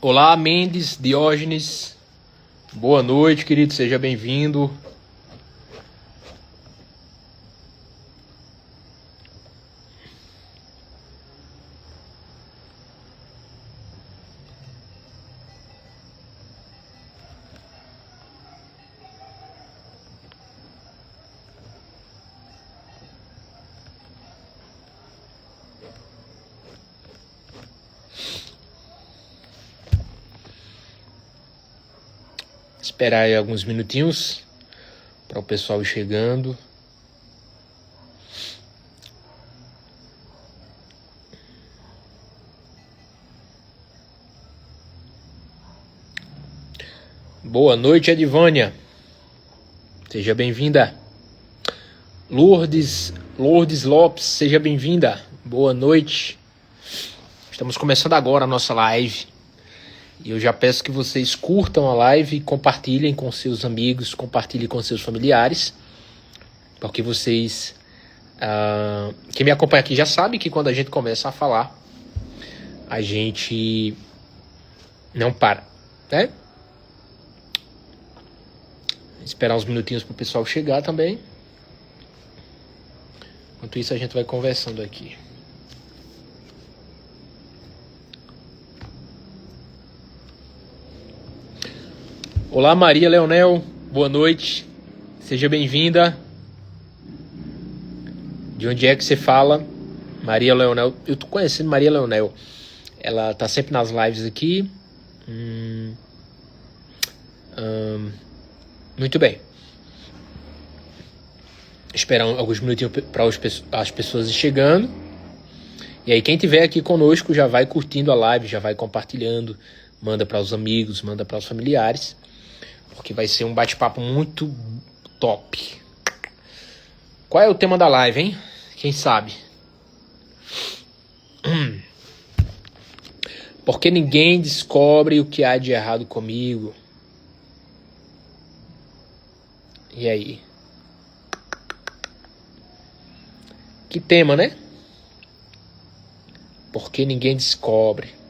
Olá, Mendes, Diógenes. Boa noite, querido. Seja bem-vindo. Esperar aí alguns minutinhos para o pessoal ir chegando. Boa noite, Edivânia. Seja bem-vinda. Lourdes Lopes, seja bem-vinda. Boa noite. Estamos começando agora a nossa live. E eu já peço que vocês curtam a live e compartilhem com seus amigos, compartilhem com seus familiares. Porque vocês... quem me acompanha aqui já sabe que quando a gente começa a falar, a gente não para, né? Esperar uns minutinhos para o pessoal chegar também. Enquanto isso, a gente vai conversando aqui. Olá, Maria Leonel. Boa noite. Seja bem-vinda. De onde é que você fala? Maria Leonel. Eu tô conhecendo Maria Leonel. Ela tá sempre nas lives aqui. Muito bem. Esperar alguns minutinhos para as pessoas ir chegando. E aí quem tiver aqui conosco já vai curtindo a live, já vai compartilhando, manda para os amigos, manda para os familiares, porque vai ser um bate-papo muito top. Qual é o tema da live, hein? Quem sabe? Porque ninguém descobre o que há de errado comigo. E aí? Que tema, né? Porque ninguém descobre.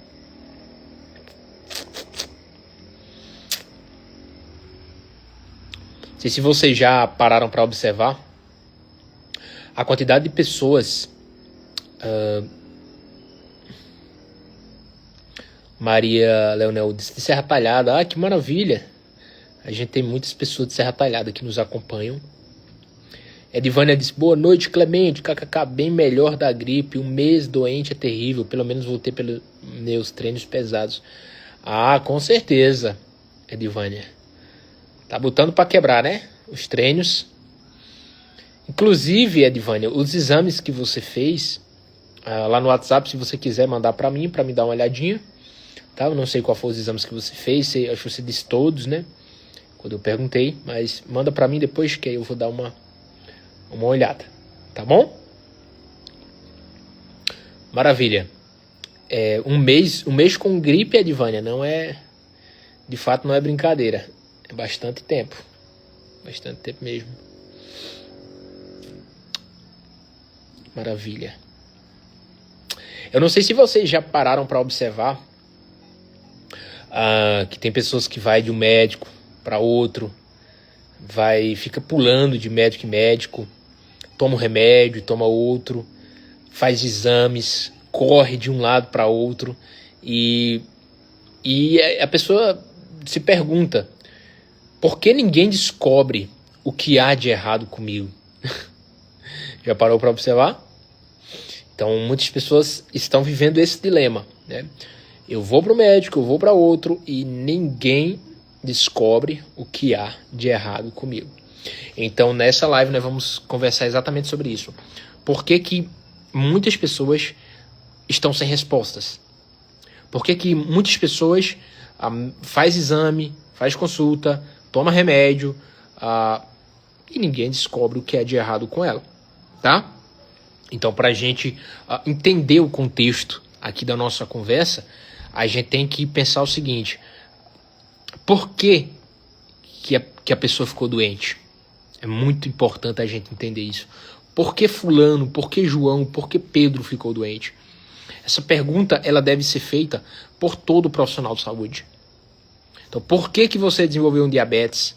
Não sei se vocês já pararam para observar a quantidade de pessoas. Maria Leonel disse de Serra Talhada. Ah, que maravilha! A gente tem muitas pessoas de Serra Talhada que nos acompanham. Edivânia disse, boa noite, Clemente, kkk, bem melhor da gripe, um mês doente é terrível, pelo menos voltei pelos meus treinos pesados. Ah, com certeza, Edivânia. Tá botando pra quebrar, né? Os treinos. Inclusive, Edivânia, os exames que você fez, lá no WhatsApp, se você quiser mandar pra mim dar uma olhadinha, tá? Eu não sei qual foram os exames que você fez, acho que você disse todos, né? Quando eu perguntei, mas manda pra mim depois que aí eu vou dar uma olhada, tá bom? Maravilha. Um mês com gripe, Edivânia, não é, de fato não é brincadeira, é bastante tempo mesmo. Maravilha. Eu não sei se vocês já pararam para observar que tem pessoas que vai de um médico para outro, fica pulando de médico em médico, toma um remédio, toma outro, faz exames, corre de um lado para outro e a pessoa se pergunta, por que ninguém descobre o que há de errado comigo? Já parou para observar? Então muitas pessoas estão vivendo esse dilema, né? Eu vou para o médico, eu vou para outro e ninguém descobre o que há de errado comigo. Então nessa live nós vamos conversar exatamente sobre isso. Por que muitas pessoas estão sem respostas? Por que muitas pessoas faz exame, faz consulta, toma remédio e ninguém descobre o que é de errado com ela, tá? Então para a gente entender o contexto aqui da nossa conversa, a gente tem que pensar o seguinte: por que a pessoa ficou doente? É muito importante a gente entender isso. Por que fulano, por que João, por que Pedro ficou doente? Essa pergunta ela deve ser feita por todo profissional de saúde. Então, por que você desenvolveu um diabetes?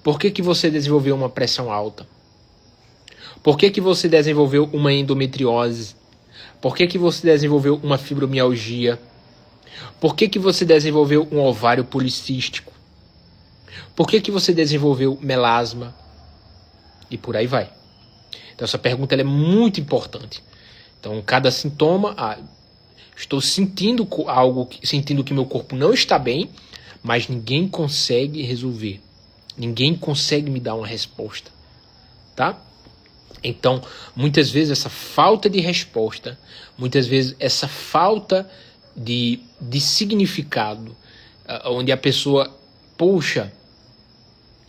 Por que você desenvolveu uma pressão alta? Por que você desenvolveu uma endometriose? Por que você desenvolveu uma fibromialgia? Por que você desenvolveu um ovário policístico? Por que você desenvolveu melasma? E por aí vai. Então essa pergunta ela é muito importante. Então cada sintoma, estou sentindo algo, sentindo que meu corpo não está bem, mas ninguém consegue resolver. Ninguém consegue me dar uma resposta, tá? Então, muitas vezes essa falta de resposta, muitas vezes essa falta de significado, onde a pessoa, poxa,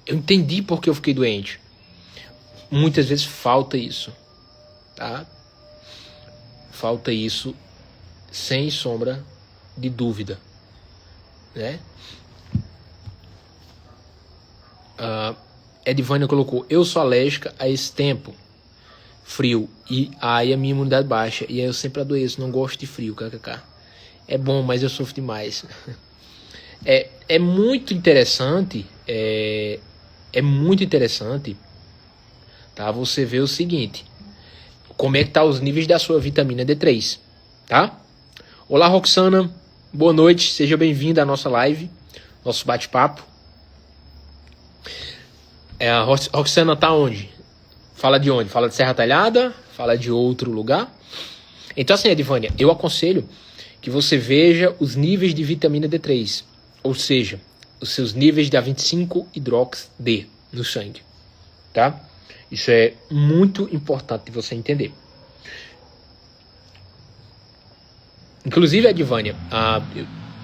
eu entendi porque eu fiquei doente. Muitas vezes falta isso, tá? Falta isso sem sombra de dúvida, né? Edvânia colocou, eu sou alérgica a esse tempo, frio, e aí a minha imunidade baixa, e aí eu sempre adoeço, não gosto de frio, kkk. É bom, mas eu sofro demais. É muito interessante, é muito interessante, tá? Você vê o seguinte, como é que tá os níveis da sua vitamina D3, tá? Olá, Roxana, boa noite, seja bem-vinda à nossa live, nosso bate-papo. A Roxana tá onde? Fala de onde? Fala de Serra Talhada? Fala de outro lugar? Então assim, Edvânia, eu aconselho que você veja os níveis de vitamina D3, ou seja, os seus níveis da 25-hidrox-D no sangue, tá? Isso é muito importante de você entender. Inclusive, Edvânia,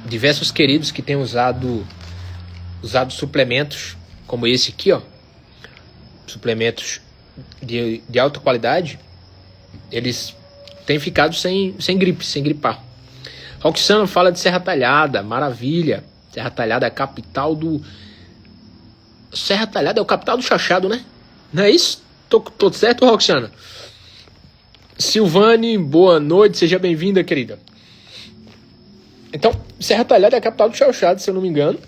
diversos queridos que têm usado suplementos como esse aqui, ó, suplementos de alta qualidade, eles têm ficado sem gripe, sem gripar. Roxana fala de Serra Talhada, maravilha. Serra Talhada é a capital do... Serra Talhada é o capital do chachado, né? Não é isso? Tô certo, Roxana? Silvane, boa noite, seja bem-vinda, querida. Então, Serra Talhada é a capital do chachado, se eu não me engano.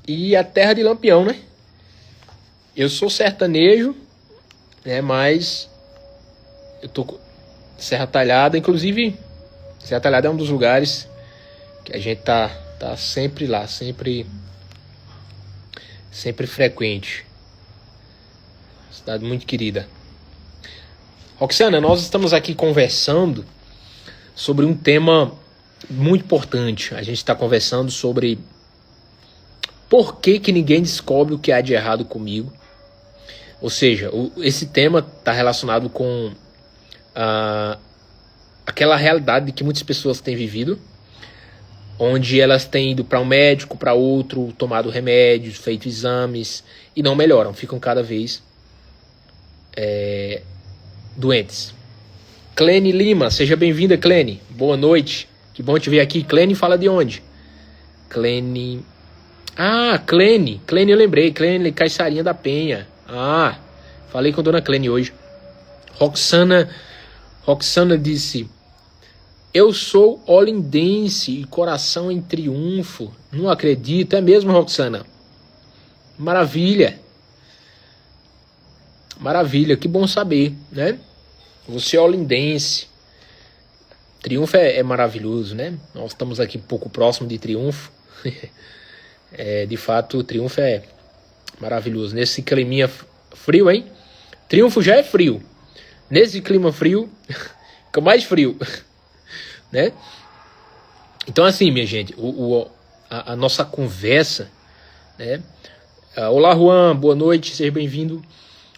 E a terra de Lampião, né? Eu sou sertanejo, né? Mas eu tô... Serra Talhada, inclusive... Serra Talhada é um dos lugares que a gente tá sempre lá, sempre frequente. Cidade muito querida. Roxana, nós estamos aqui conversando sobre um tema muito importante. A gente está conversando sobre por que ninguém descobre o que há de errado comigo. Ou seja, esse tema está relacionado com aquela realidade que muitas pessoas têm vivido, onde elas têm ido para um médico, para outro, tomado remédios, feito exames e não melhoram, ficam cada vez doentes. Clene Lima, seja bem-vinda, Clene. Boa noite, que bom te ver aqui. Clene fala de onde? Clene, eu lembrei, Clene Caiçarinha da Penha. Falei com a dona Clene hoje. Roxana disse: eu sou olindense e coração em triunfo. Não acredito, é mesmo, Roxana? Maravilha. Maravilha, que bom saber, né? Você é olindense. Triunfo é maravilhoso, né? Nós estamos aqui um pouco próximo de Triunfo. De fato, Triunfo é maravilhoso. Nesse climinha frio, hein? Triunfo já é frio. Nesse clima frio, fica mais frio. Né? Então assim, minha gente, a nossa conversa, né? Olá, Juan, boa noite, seja bem-vindo.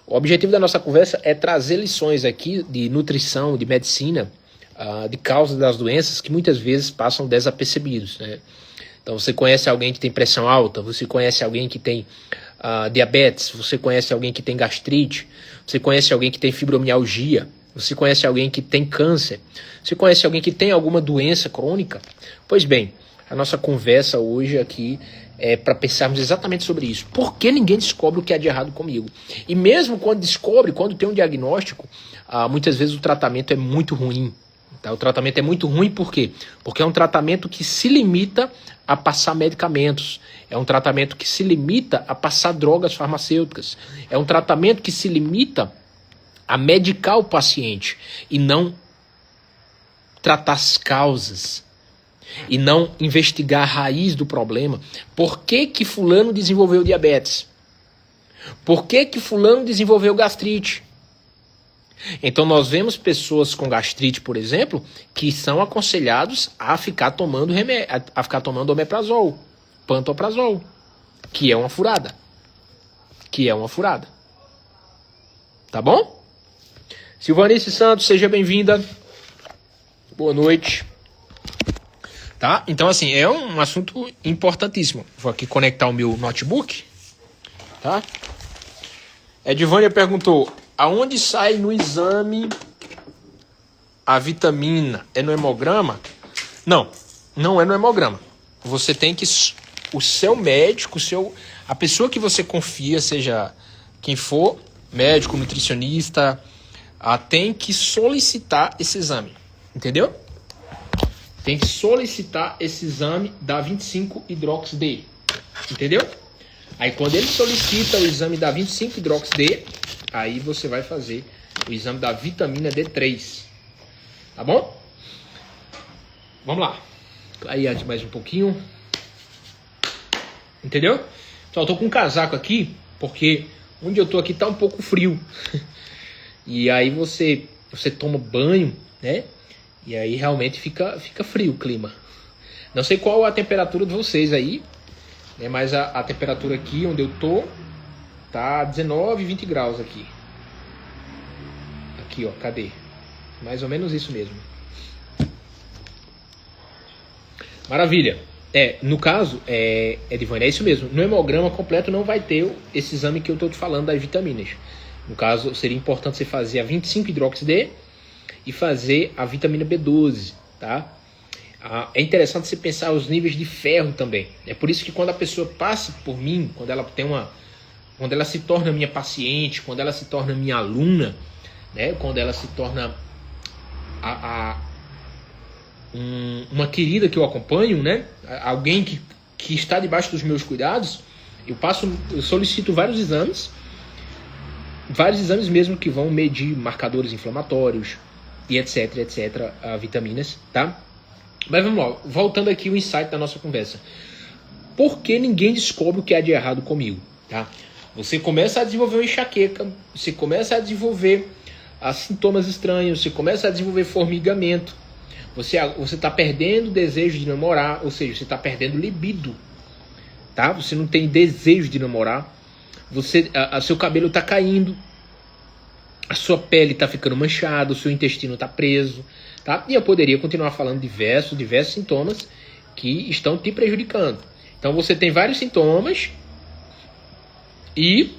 O objetivo da nossa conversa é trazer lições aqui de nutrição, de medicina, de causas das doenças que muitas vezes passam desapercebidos, né? Então você conhece alguém que tem pressão alta, você conhece alguém que tem diabetes, você conhece alguém que tem gastrite, você conhece alguém que tem fibromialgia, você conhece alguém que tem câncer, você conhece alguém que tem alguma doença crônica? Pois bem, a nossa conversa hoje aqui é para pensarmos exatamente sobre isso. Por que ninguém descobre o que é de errado comigo? E mesmo quando descobre, quando tem um diagnóstico, muitas vezes o tratamento é muito ruim, Tá? O tratamento é muito ruim, por quê? Porque é um tratamento que se limita a passar medicamentos. É um tratamento que se limita a passar drogas farmacêuticas. É um tratamento que se limita a medicar o paciente e não tratar as causas. E não investigar a raiz do problema. Por que que fulano desenvolveu diabetes? Por que que fulano desenvolveu gastrite? Então nós vemos pessoas com gastrite, por exemplo, que são aconselhados a ficar tomando remédio, a ficar tomando omeprazol, pantoprazol, que é uma furada. Tá bom? Silvanice Santos, seja bem-vinda. Boa noite. Tá? Então assim, é um assunto importantíssimo. Vou aqui conectar o meu notebook. Tá? Edvânia perguntou: aonde sai no exame a vitamina? É no hemograma? Não, não é no hemograma. Você tem que... O seu médico, a pessoa que você confia, seja quem for, médico, nutricionista, tem que solicitar esse exame. Entendeu? Tem que solicitar esse exame da 25-hidrox-D. Entendeu? Aí quando ele solicita o exame da 25-hidrox-D, aí você vai fazer o exame da vitamina D3. Tá bom? Vamos lá. Aí mais um pouquinho. Entendeu? Só tô com um casaco aqui, porque onde eu tô aqui tá um pouco frio. E aí você toma banho, né? E aí realmente fica frio o clima. Não sei qual a temperatura de vocês aí, né? Mas a temperatura aqui onde eu tô tá 19, 20 graus aqui. Aqui, ó, cadê? Mais ou menos isso mesmo. Maravilha. No caso, Edvânia, é isso mesmo. No hemograma completo não vai ter esse exame que eu tô te falando das vitaminas. No caso, seria importante você fazer a 25-hidrox-D e fazer a vitamina B12, tá? É interessante você pensar os níveis de ferro também. É por isso que quando a pessoa passa por mim, quando ela se torna minha paciente, quando ela se torna minha aluna, né? Quando ela se torna uma querida que eu acompanho, né? Alguém que está debaixo dos meus cuidados, eu solicito vários exames mesmo que vão medir marcadores inflamatórios e etc, vitaminas, tá? Mas vamos lá, voltando aqui o insight da nossa conversa. Por que ninguém descobre o que há de errado comigo, tá? Você começa a desenvolver uma enxaqueca, você começa a desenvolver sintomas estranhos, você começa a desenvolver formigamento, você está perdendo o desejo de namorar, ou seja, você está perdendo libido, tá? Você não tem desejo de namorar, seu cabelo está caindo, a sua pele está ficando manchada, o seu intestino está preso, tá? E eu poderia continuar falando diversos sintomas que estão te prejudicando. Então você tem vários sintomas e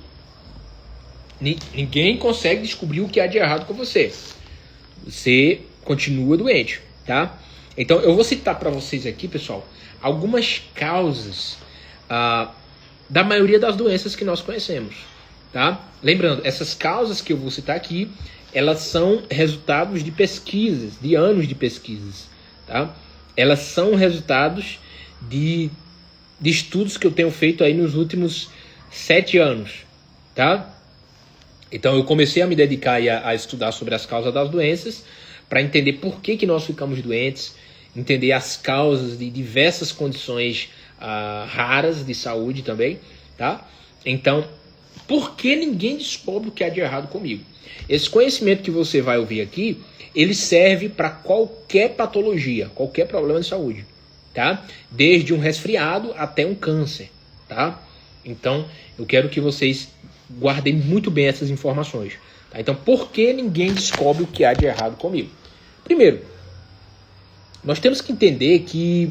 ninguém consegue descobrir o que há de errado com você. Você continua doente, tá? Então eu vou citar para vocês aqui, pessoal, algumas causas da maioria das doenças que nós conhecemos, tá? Lembrando, essas causas que eu vou citar aqui, elas são resultados de pesquisas, de anos de pesquisas, tá? Elas são resultados de estudos que eu tenho feito aí nos últimos 7 anos, tá? Então eu comecei a me dedicar a estudar sobre as causas das doenças, para entender por que nós ficamos doentes, entender as causas de diversas condições raras de saúde também, tá? Então, por que ninguém descobre o que há de errado comigo? Esse conhecimento que você vai ouvir aqui, ele serve para qualquer patologia, qualquer problema de saúde, tá? Desde um resfriado até um câncer, tá? Então, eu quero que vocês guardem muito bem essas informações, tá? Então, por que ninguém descobre o que há de errado comigo? Primeiro, nós temos que entender que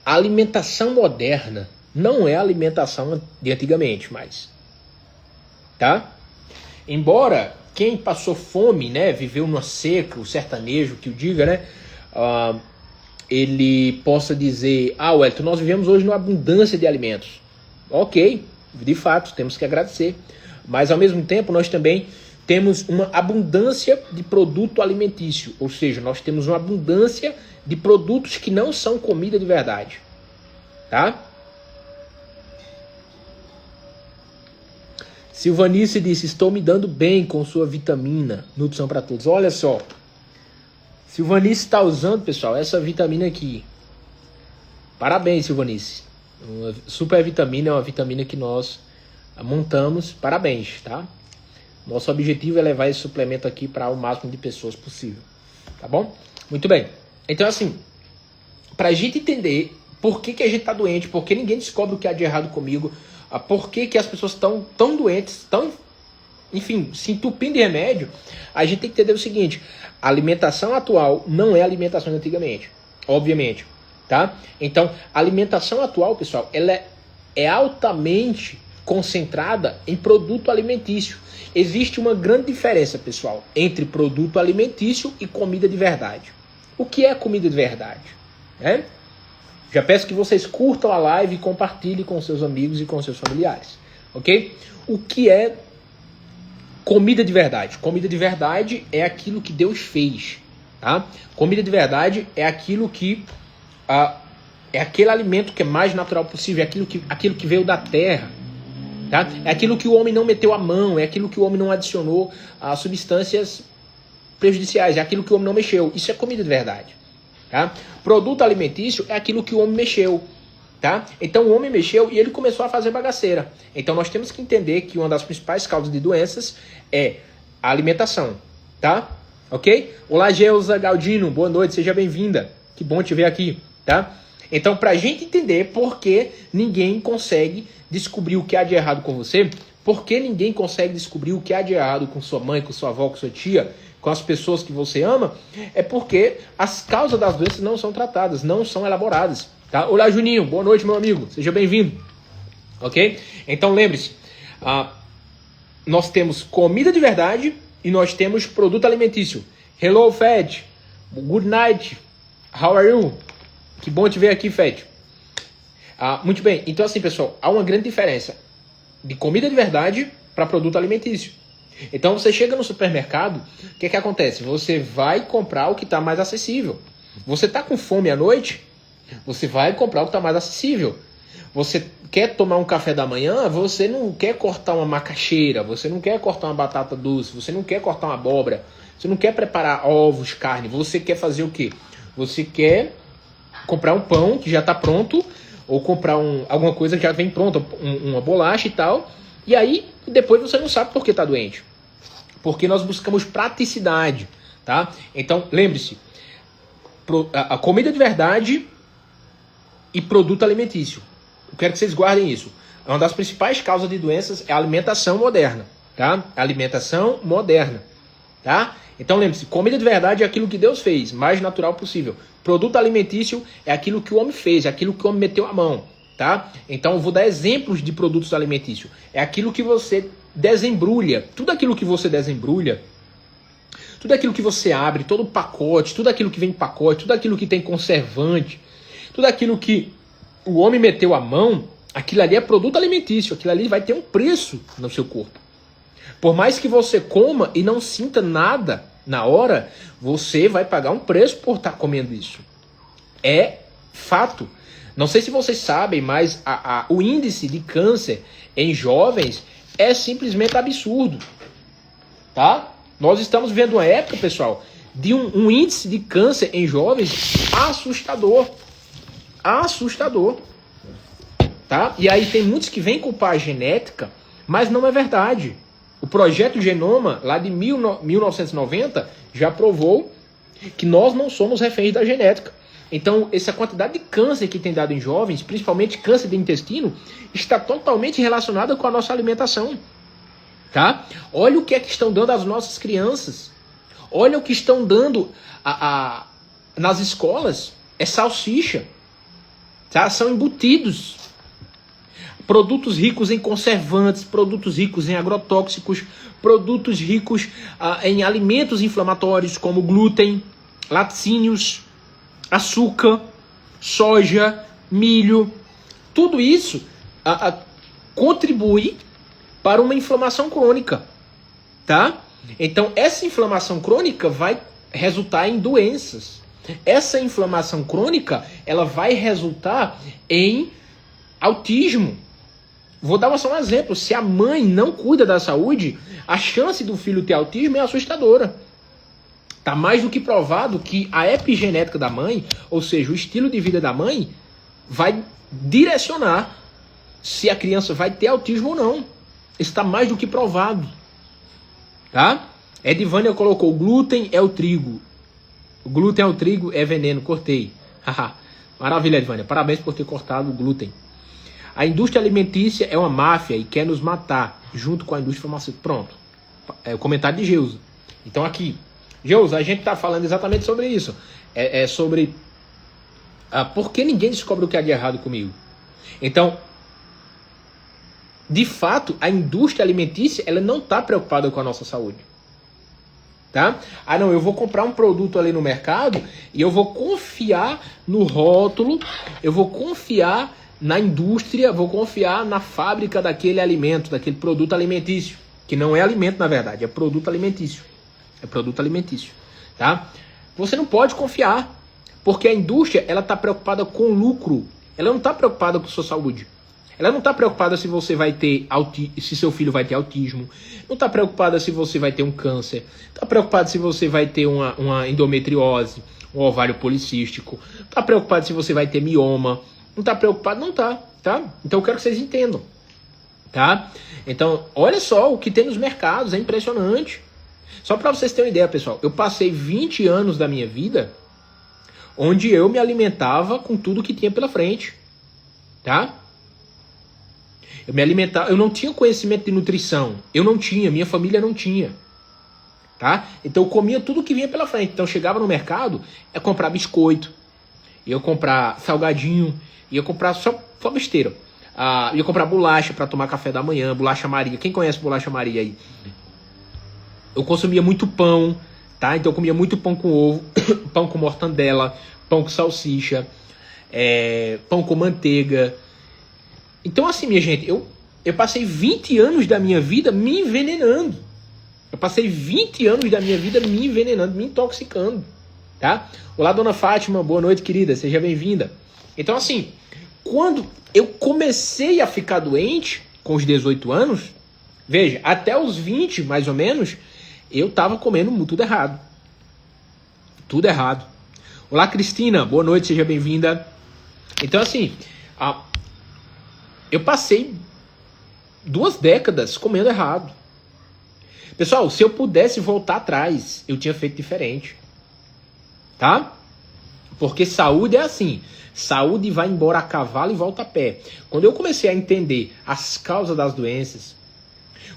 a alimentação moderna não é a alimentação de antigamente mais, tá? Embora quem passou fome, né, viveu numa seca, o sertanejo que o diga, né, ele possa dizer: Wellington, nós vivemos hoje numa abundância de alimentos. Ok, de fato, temos que agradecer. Mas ao mesmo tempo nós também temos uma abundância de produto alimentício, ou seja, nós temos uma abundância de produtos que não são comida de verdade, tá? Silvanice disse, estou me dando bem com sua vitamina, nutrição para todos. Olha só, Silvanice está usando, pessoal, essa vitamina aqui. Parabéns, Silvanice. Uma super vitamina é uma vitamina que nós montamos. Parabéns, tá? Nosso objetivo é levar esse suplemento aqui para o máximo de pessoas possível. Tá bom? Muito bem. Então, assim, para a gente entender por que a gente está doente, por que ninguém descobre o que há de errado comigo, por que as pessoas estão tão doentes, enfim, se entupindo de remédio, a gente tem que entender o seguinte: a alimentação atual não é a alimentação de antigamente, obviamente, tá? Então, a alimentação atual, pessoal, ela é altamente concentrada em produto alimentício. Existe uma grande diferença, pessoal, entre produto alimentício e comida de verdade. O que é comida de verdade? Né? Já peço que vocês curtam a live e compartilhem com seus amigos e com seus familiares, ok? O que é comida de verdade? Comida de verdade é aquilo que Deus fez, tá? Comida de verdade é aquilo que é aquele alimento que é mais natural possível, é aquilo que veio da terra, tá? É aquilo que o homem não meteu a mão, é aquilo que o homem não adicionou a substâncias prejudiciais, é aquilo que o homem não mexeu. Isso é comida de verdade. Tá? Produto alimentício é aquilo que o homem mexeu, tá? Então o homem mexeu e ele começou a fazer bagaceira. Então nós temos que entender que uma das principais causas de doenças é a alimentação, tá? Ok? Olá, Geusa Galdino, boa noite, seja bem-vinda. Que bom te ver aqui, tá? Então, pra gente entender por que ninguém consegue descobrir o que há de errado com você, por que ninguém consegue descobrir o que há de errado com sua mãe, com sua avó, com sua tia, com as pessoas que você ama, é porque as causas das doenças não são tratadas, não são elaboradas, tá? Olá, Juninho, boa noite, meu amigo, seja bem-vindo, ok? Então lembre-se, nós temos comida de verdade e nós temos produto alimentício. Hello, Fed, good night, how are you? Que bom te ver aqui, Fed. Muito bem, então assim, pessoal, há uma grande diferença de comida de verdade para produto alimentício. Então você chega no supermercado, o que acontece? Você vai comprar o que está mais acessível. Você está com fome à noite? Você vai comprar o que está mais acessível. Você quer tomar um café da manhã? Você não quer cortar uma macaxeira, você não quer cortar uma batata doce, você não quer cortar uma abóbora, você não quer preparar ovos, carne, você quer fazer o quê? Você quer comprar um pão que já está pronto, ou comprar alguma coisa que já vem pronta, uma bolacha e tal, e aí depois você não sabe por que está doente. Porque nós buscamos praticidade, tá? Então, lembre-se, a comida de verdade e produto alimentício. Eu quero que vocês guardem isso. Uma das principais causas de doenças é a alimentação moderna, tá? A alimentação moderna, tá? Então, lembre-se, comida de verdade é aquilo que Deus fez, mais natural possível. Produto alimentício é aquilo que o homem fez, é aquilo que o homem meteu a mão, tá? Então, eu vou dar exemplos de produtos alimentícios. É aquilo que você desembrulha, tudo aquilo que você desembrulha, tudo aquilo que você abre, todo o pacote, tudo aquilo que vem em pacote, tudo aquilo que tem conservante, tudo aquilo que o homem meteu a mão, aquilo ali é produto alimentício, aquilo ali vai ter um preço no seu corpo. Por mais que você coma e não sinta nada na hora, você vai pagar um preço por estar comendo isso. É fato. Não sei se vocês sabem, mas o índice de câncer em jovens é simplesmente absurdo, tá? Nós estamos vivendo uma época, pessoal, de um índice de câncer em jovens assustador. Assustador, tá? E aí tem muitos que vêm culpar a genética, mas não é verdade. O projeto Genoma, lá de 1990, já provou que nós não somos reféns da genética. Então, essa quantidade de câncer que tem dado em jovens, principalmente câncer de intestino, está totalmente relacionada com a nossa alimentação, tá? Olha o que é que estão dando às nossas crianças. Olha o que estão dando nas escolas. É salsicha, tá? São embutidos. Produtos ricos em conservantes, produtos ricos em agrotóxicos, produtos ricos em alimentos inflamatórios como glúten, laticínios, açúcar, soja, milho. Tudo isso contribui para uma inflamação crônica, tá? Então, essa inflamação crônica vai resultar em doenças. Essa inflamação crônica, ela vai resultar em autismo. Vou dar só um exemplo. Se a mãe não cuida da saúde, a chance do filho ter autismo é assustadora. Está mais do que provado que a epigenética da mãe, ou seja, o estilo de vida da mãe, vai direcionar se a criança vai ter autismo ou não. Isso está mais do que provado. Tá? Edvânia colocou, glúten é o trigo. O glúten é o trigo, é veneno, cortei. Maravilha, Edvânia. Parabéns por ter cortado o glúten. A indústria alimentícia é uma máfia e quer nos matar, junto com a indústria farmacêutica. Pronto. É o comentário de Geusa. Então aqui, Geusa, a gente está falando exatamente sobre isso. Sobre por que ninguém descobre o que há de errado comigo. Então, de fato, a indústria alimentícia ela não está preocupada com a nossa saúde. Tá? Ah, não, eu vou comprar um produto ali no mercado e eu vou confiar no rótulo, eu vou confiar na indústria, vou confiar na fábrica daquele alimento, daquele produto alimentício, que não é alimento na verdade, é produto alimentício. É produto alimentício, tá? Você não pode confiar, porque a indústria ela está preocupada com lucro, ela não está preocupada com sua saúde. Ela não está preocupada se você vai ter se seu filho vai ter autismo, não está preocupada se você vai ter um câncer, está preocupada se você vai ter uma endometriose, um ovário policístico, está preocupada se você vai ter mioma, não está preocupado, não está, tá? Então eu quero que vocês entendam, tá? Então, olha só o que tem nos mercados, é impressionante. Só para vocês terem uma ideia, pessoal, eu passei 20 anos da minha vida onde eu me alimentava com tudo que tinha pela frente, tá? Eu me alimentava, eu não tinha conhecimento de nutrição, eu não tinha, minha família não tinha, tá? Então eu comia tudo que vinha pela frente. Então eu chegava no mercado, ia comprar biscoito, ia comprar salgadinho, ia comprar só besteira. Ia comprar bolacha para tomar café da manhã, bolacha Maria. Quem conhece bolacha Maria aí? Eu consumia muito pão, tá? Então eu comia muito pão com ovo, pão com mortandela, pão com salsicha, pão com manteiga. Então assim, minha gente, eu passei 20 anos da minha vida me envenenando. Eu passei 20 anos da minha vida me envenenando, me intoxicando, tá? Olá, dona Fátima, boa noite, querida, seja bem-vinda. Então assim, quando eu comecei a ficar doente, com os 18 anos, veja, até os 20, mais ou menos, eu tava comendo tudo errado. Tudo errado. Olá, Cristina, boa noite, seja bem-vinda. Então assim, eu passei 2 décadas comendo errado. Pessoal, se eu pudesse voltar atrás, eu tinha feito diferente. Tá? Porque saúde é assim. Saúde vai embora a cavalo e volta a pé. Quando eu comecei a entender as causas das doenças,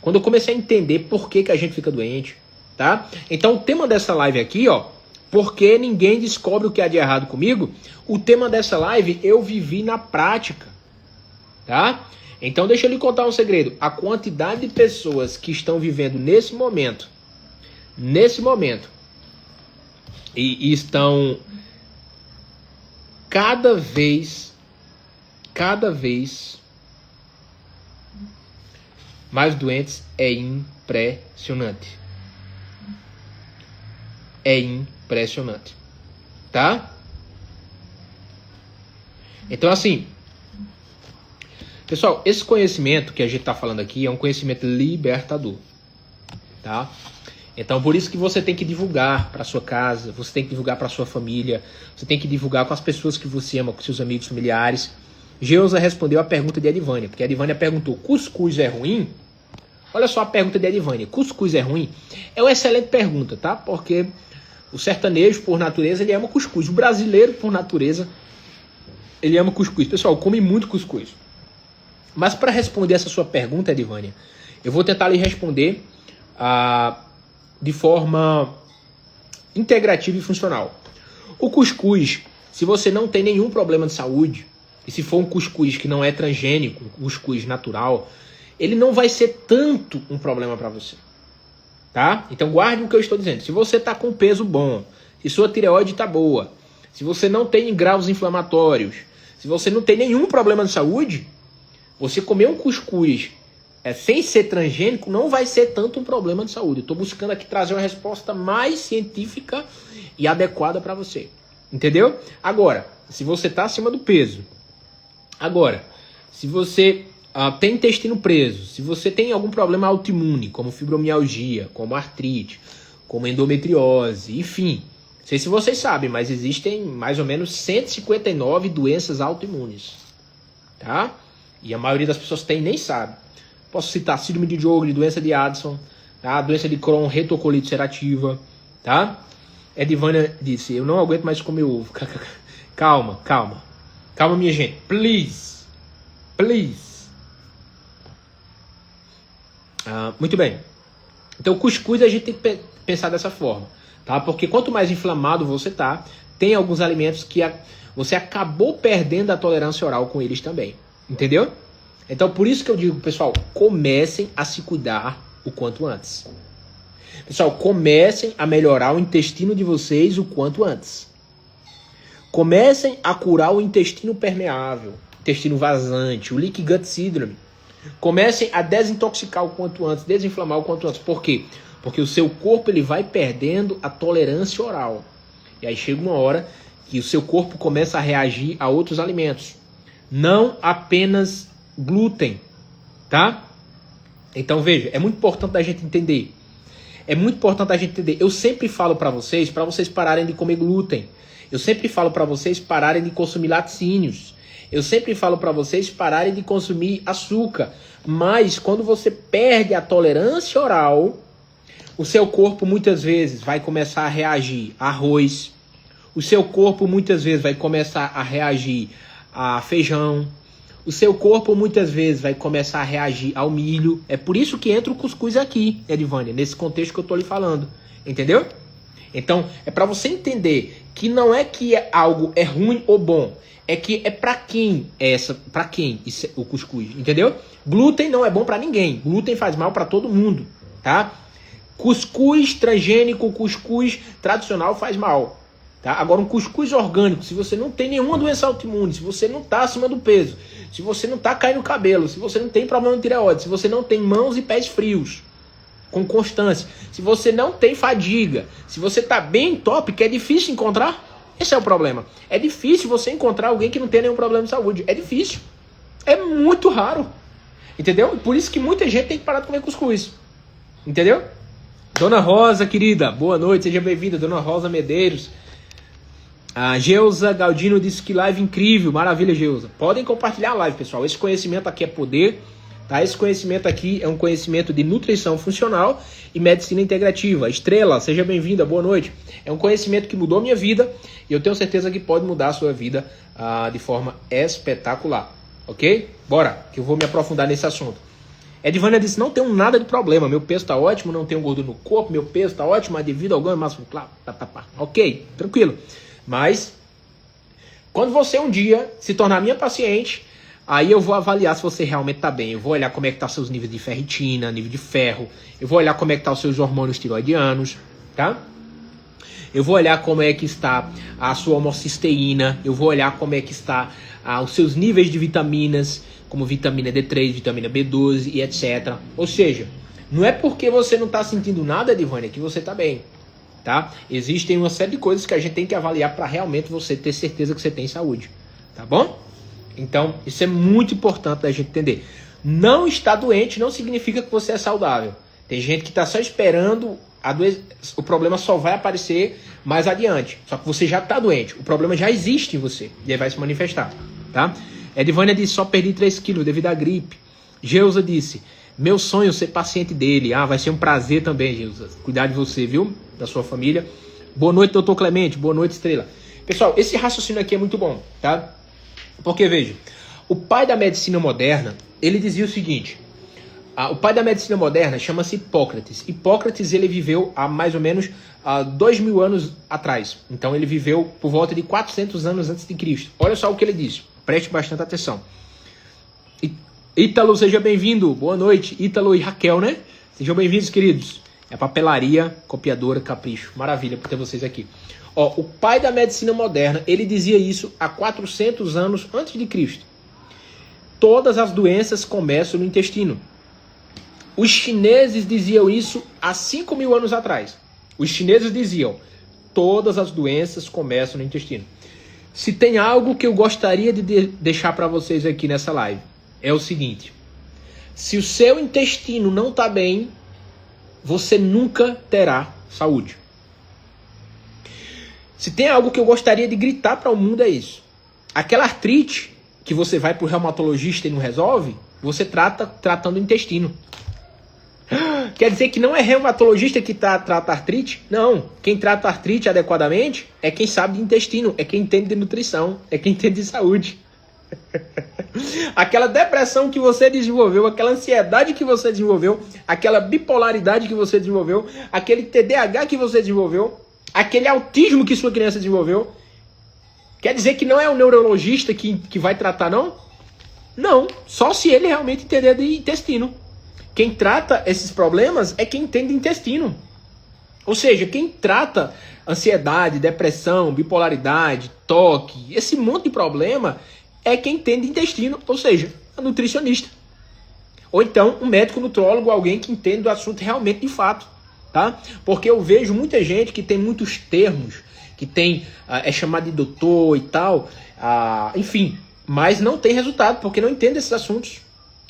quando eu comecei a entender por que a gente fica doente, tá? Então o tema dessa live aqui, ó, por que ninguém descobre o que há de errado comigo? O tema dessa live eu vivi na prática, tá? Então deixa eu lhe contar um segredo. A quantidade de pessoas que estão vivendo nesse momento, e estão cada vez mais doentes é impressionante. É impressionante, tá? Então assim, pessoal, esse conhecimento que a gente está falando aqui é um conhecimento libertador, tá? Então por isso que você tem que divulgar para sua casa, você tem que divulgar para sua família, você tem que divulgar com as pessoas que você ama, com seus amigos, familiares. Geusa respondeu a pergunta de Edvânia, porque a Edvânia perguntou, cuscuz é ruim? Olha só a pergunta de Edvânia, cuscuz é ruim? É uma excelente pergunta, tá? Porque o sertanejo, por natureza, ele ama cuscuz. O brasileiro, por natureza, ele ama cuscuz. Pessoal, come muito cuscuz. Mas para responder essa sua pergunta, Edvânia, eu vou tentar lhe responder de forma integrativa e funcional. O cuscuz, se você não tem nenhum problema de saúde, e se for um cuscuz que não é transgênico, um cuscuz natural, ele não vai ser tanto um problema para você. Tá? Então guarde o que eu estou dizendo. Se você está com peso bom, se sua tireoide está boa, se você não tem graus inflamatórios, se você não tem nenhum problema de saúde, você comer um cuscuz sem ser transgênico, não vai ser tanto um problema de saúde. Eu estou buscando aqui trazer uma resposta mais científica e adequada para você. Entendeu? Agora, se você está acima do peso, agora, se você tem intestino preso, se você tem algum problema autoimune, como fibromialgia, como artrite, como endometriose, enfim, não sei se vocês sabem, mas existem mais ou menos 159 doenças autoimunes, tá? E a maioria das pessoas tem e nem sabe. Posso citar síndrome de Sjögren, doença de Addison, tá? Doença de Crohn, retocolite ulcerativa, tá? Edivânia disse, eu não aguento mais comer ovo. Calma, calma. Calma, minha gente. Please. Please. Muito bem. Então, cuscuz a gente tem que pensar dessa forma, tá? Porque quanto mais inflamado você tá, tem alguns alimentos que você acabou perdendo a tolerância oral com eles também. Entendeu? Então, por isso que eu digo, pessoal, comecem a se cuidar o quanto antes. Pessoal, comecem a melhorar o intestino de vocês o quanto antes. Comecem a curar o intestino permeável, intestino vazante, o leaky gut syndrome. Comecem a desintoxicar o quanto antes, desinflamar o quanto antes. Por quê? Porque o seu corpo ele vai perdendo a tolerância oral. E aí chega uma hora que o seu corpo começa a reagir a outros alimentos. Não apenas glúten, tá? Então veja, é muito importante a gente entender. É muito importante a gente entender. Eu sempre falo para vocês pararem de comer glúten. Eu sempre falo para vocês pararem de consumir laticínios. Eu sempre falo para vocês pararem de consumir açúcar. Mas quando você perde a tolerância oral, o seu corpo muitas vezes vai começar a reagir a arroz. O seu corpo muitas vezes vai começar a reagir a feijão. O seu corpo muitas vezes vai começar a reagir ao milho. É por isso que entra o cuscuz aqui, Edivânia, nesse contexto que eu tô lhe falando. Entendeu? Então, é para você entender que não é que algo é ruim ou bom. É que é para quem o cuscuz, entendeu? Glúten não é bom para ninguém. Glúten faz mal para todo mundo, tá? Cuscuz transgênico, cuscuz tradicional faz mal. Tá? Agora, um cuscuz orgânico, se você não tem nenhuma doença autoimune, se você não está acima do peso, se você não está caindo o cabelo, se você não tem problema de tireoide, se você não tem mãos e pés frios com constância, se você não tem fadiga, se você está bem top, que é difícil encontrar, esse é o problema. É difícil você encontrar alguém que não tem nenhum problema de saúde. É difícil. É muito raro. Entendeu? Por isso que muita gente tem que parar de comer cuscuz. Entendeu? Dona Rosa, querida, boa noite, seja bem-vinda. Dona Rosa Medeiros. A Geusa Galdino disse que live incrível, maravilha, Geusa. Podem compartilhar a live, pessoal. Esse conhecimento aqui é poder, tá? Esse conhecimento aqui é um conhecimento de nutrição funcional e medicina integrativa. Estrela, seja bem-vinda, boa noite. É um conhecimento que mudou minha vida e eu tenho certeza que pode mudar a sua vida de forma espetacular, ok? Bora, que eu vou me aprofundar nesse assunto. Edivânia disse, não tenho nada de problema, meu peso tá ótimo, não tenho gordura no corpo, meu peso tá ótimo, mas devido ao ganho máximo, claro, ok, tranquilo. Mas, quando você um dia se tornar minha paciente, aí eu vou avaliar se você realmente está bem. Eu vou olhar como é que tá seus níveis de ferritina, nível de ferro. Eu vou olhar como é que tá os seus hormônios tiroidianos, tá? Eu vou olhar como é que está a sua homocisteína. Eu vou olhar como é que está os seus níveis de vitaminas, como vitamina D3, vitamina B12 e etc. Ou seja, não é porque você não está sentindo nada, Edivânia, que você está bem. Tá? Existem uma série de coisas que a gente tem que avaliar para realmente você ter certeza que você tem saúde, tá bom? Então, isso é muito importante da gente entender. Não estar doente não significa que você é saudável. Tem gente que está só esperando, o problema só vai aparecer mais adiante. Só que você já está doente, o problema já existe em você e aí vai se manifestar, tá? Edivânia disse, só perdi 3 quilos devido à gripe. Geusa disse, meu sonho é ser paciente dele. Vai ser um prazer também, Geusa. Cuidar de você, viu? Da sua família. Boa noite, doutor Clemente. Boa noite, Estrela. Pessoal, esse raciocínio aqui é muito bom, tá? Porque, veja, o pai da medicina moderna, ele dizia o seguinte, o pai da medicina moderna chama-se Hipócrates. Hipócrates, ele viveu há mais ou menos 2000 anos atrás. Então, ele viveu por volta de 400 anos antes de Cristo. Olha só o que ele disse. Preste bastante atenção. Ítalo, seja bem-vindo. Boa noite. Ítalo e Raquel, né? Sejam bem-vindos, queridos. É a papelaria, copiadora, capricho. Maravilha por ter vocês aqui. O pai da medicina moderna, ele dizia isso há 400 anos antes de Cristo. Todas as doenças começam no intestino. Os chineses diziam isso há 5.000 anos atrás. Os chineses diziam, todas as doenças começam no intestino. Se tem algo que eu gostaria de deixar para vocês aqui nessa live, é o seguinte. Se o seu intestino não está bem, você nunca terá saúde. Se tem algo que eu gostaria de gritar para o mundo é isso. Aquela artrite que você vai para o reumatologista e não resolve, você tratando o intestino. Quer dizer que não é reumatologista que trata artrite? Não. Quem trata artrite adequadamente é quem sabe de intestino, é quem entende de nutrição, é quem entende de saúde. Aquela depressão que você desenvolveu, aquela ansiedade que você desenvolveu, aquela bipolaridade que você desenvolveu, aquele TDAH que você desenvolveu, aquele autismo que sua criança desenvolveu, quer dizer que não é o neurologista que vai tratar, não? Não, só se ele realmente entender de intestino. Quem trata esses problemas é quem entende de intestino. Ou seja, quem trata ansiedade, depressão, bipolaridade, toque, esse monte de problema é quem entende de intestino, ou seja, a nutricionista. Ou então um médico nutrólogo, alguém que entende do assunto realmente de fato. Tá? Porque eu vejo muita gente que tem muitos termos, que tem, é chamado de doutor e tal, enfim, mas não tem resultado, porque não entende esses assuntos.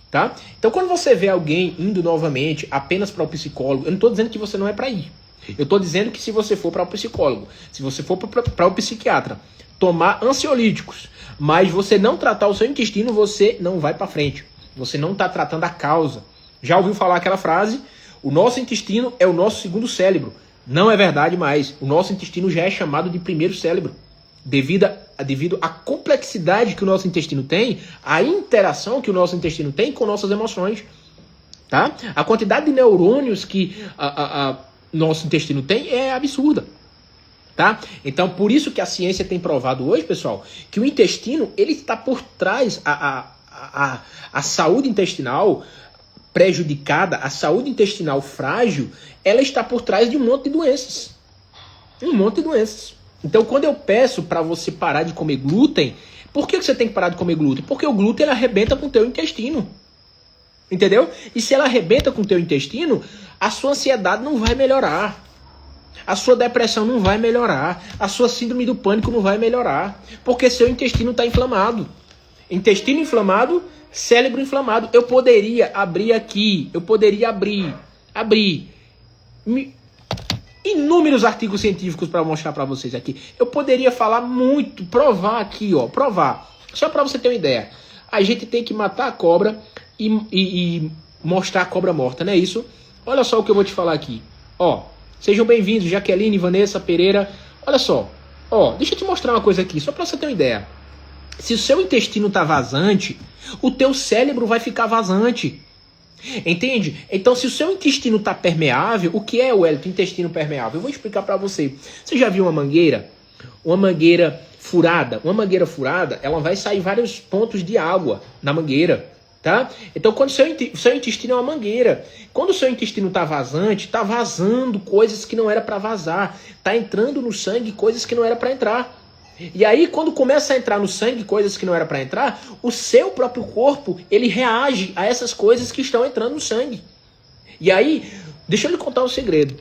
Tá? Então quando você vê alguém indo novamente apenas para o psicólogo, eu não estou dizendo que você não é para ir. Eu estou dizendo que se você for para o psicólogo, se você for para o psiquiatra, tomar ansiolíticos, mas você não tratar o seu intestino, você não vai para frente. Você não está tratando a causa. Já ouviu falar aquela frase? O nosso intestino é o nosso segundo cérebro. Não é verdade mais. O nosso intestino já é chamado de primeiro cérebro. Devido à complexidade que o nosso intestino tem, a interação que o nosso intestino tem com nossas emoções. Tá? A quantidade de neurônios que nosso intestino tem é absurda. Tá? Então, por isso que a ciência tem provado hoje, pessoal, que o intestino ele está por trás, a saúde intestinal prejudicada, a saúde intestinal frágil, ela está por trás de um monte de doenças. Um monte de doenças. Então, quando eu peço para você parar de comer glúten, por que você tem que parar de comer glúten? Porque o glúten ele arrebenta com o teu intestino. Entendeu? E se ela arrebenta com o teu intestino, a sua ansiedade não vai melhorar. A sua depressão não vai melhorar. A sua síndrome do pânico não vai melhorar. Porque seu intestino está inflamado. Intestino inflamado, cérebro inflamado. Eu poderia abrir aqui. Eu poderia abrir inúmeros artigos científicos para mostrar para vocês aqui. Eu poderia falar muito, provar aqui, ó. Provar. Só para você ter uma ideia. A gente tem que matar a cobra e mostrar a cobra morta, não é isso? Olha só o que eu vou te falar aqui. Ó. Sejam bem-vindos, Jaqueline, Vanessa, Pereira. Olha só, ó, deixa eu te mostrar uma coisa aqui, só para você ter uma ideia. Se o seu intestino tá vazante, o teu cérebro vai ficar vazante. Entende? Então, se o seu intestino tá permeável, o que é, Wellington, intestino permeável? Eu vou explicar para você. Você já viu uma mangueira? Uma mangueira furada? Uma mangueira furada, ela vai sair vários pontos de água na mangueira. Tá? Então, quando o seu intestino é uma mangueira, quando o seu intestino está vazante, está vazando coisas que não era para vazar, está entrando no sangue coisas que não era para entrar. E aí, quando começa a entrar no sangue coisas que não era para entrar, o seu próprio corpo ele reage a essas coisas que estão entrando no sangue. E aí, deixa eu lhe contar um segredo: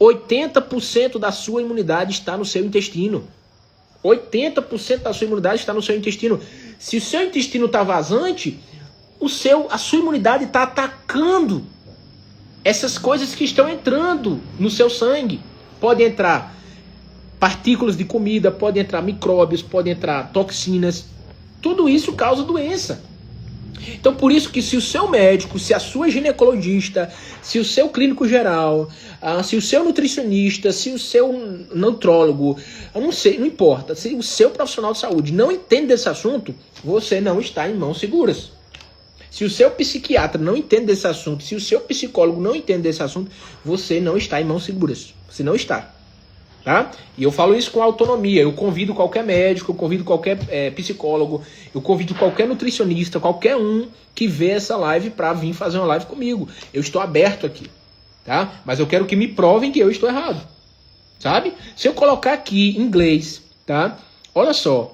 80% da sua imunidade está no seu intestino. 80% da sua imunidade está no seu intestino. Se o seu intestino está vazante, a sua imunidade está atacando essas coisas que estão entrando no seu sangue. Pode entrar partículas de comida, pode entrar micróbios, pode entrar toxinas. Tudo isso causa doença. Então, por isso que se o seu médico, se a sua ginecologista, se o seu clínico geral, se o seu nutricionista, se o seu nutrólogo, eu não sei, não importa, se o seu profissional de saúde não entende desse assunto, você não está em mãos seguras. Se o seu psiquiatra não entende desse assunto, se o seu psicólogo não entende desse assunto, você não está em mãos seguras. Você não está. Tá? E eu falo isso com autonomia. Eu convido qualquer médico, eu convido qualquer psicólogo, eu convido qualquer nutricionista, qualquer um que vê essa live para vir fazer uma live comigo. Eu estou aberto aqui. Tá? Mas eu quero que me provem que eu estou errado. Sabe? Se eu colocar aqui em inglês, tá? Olha só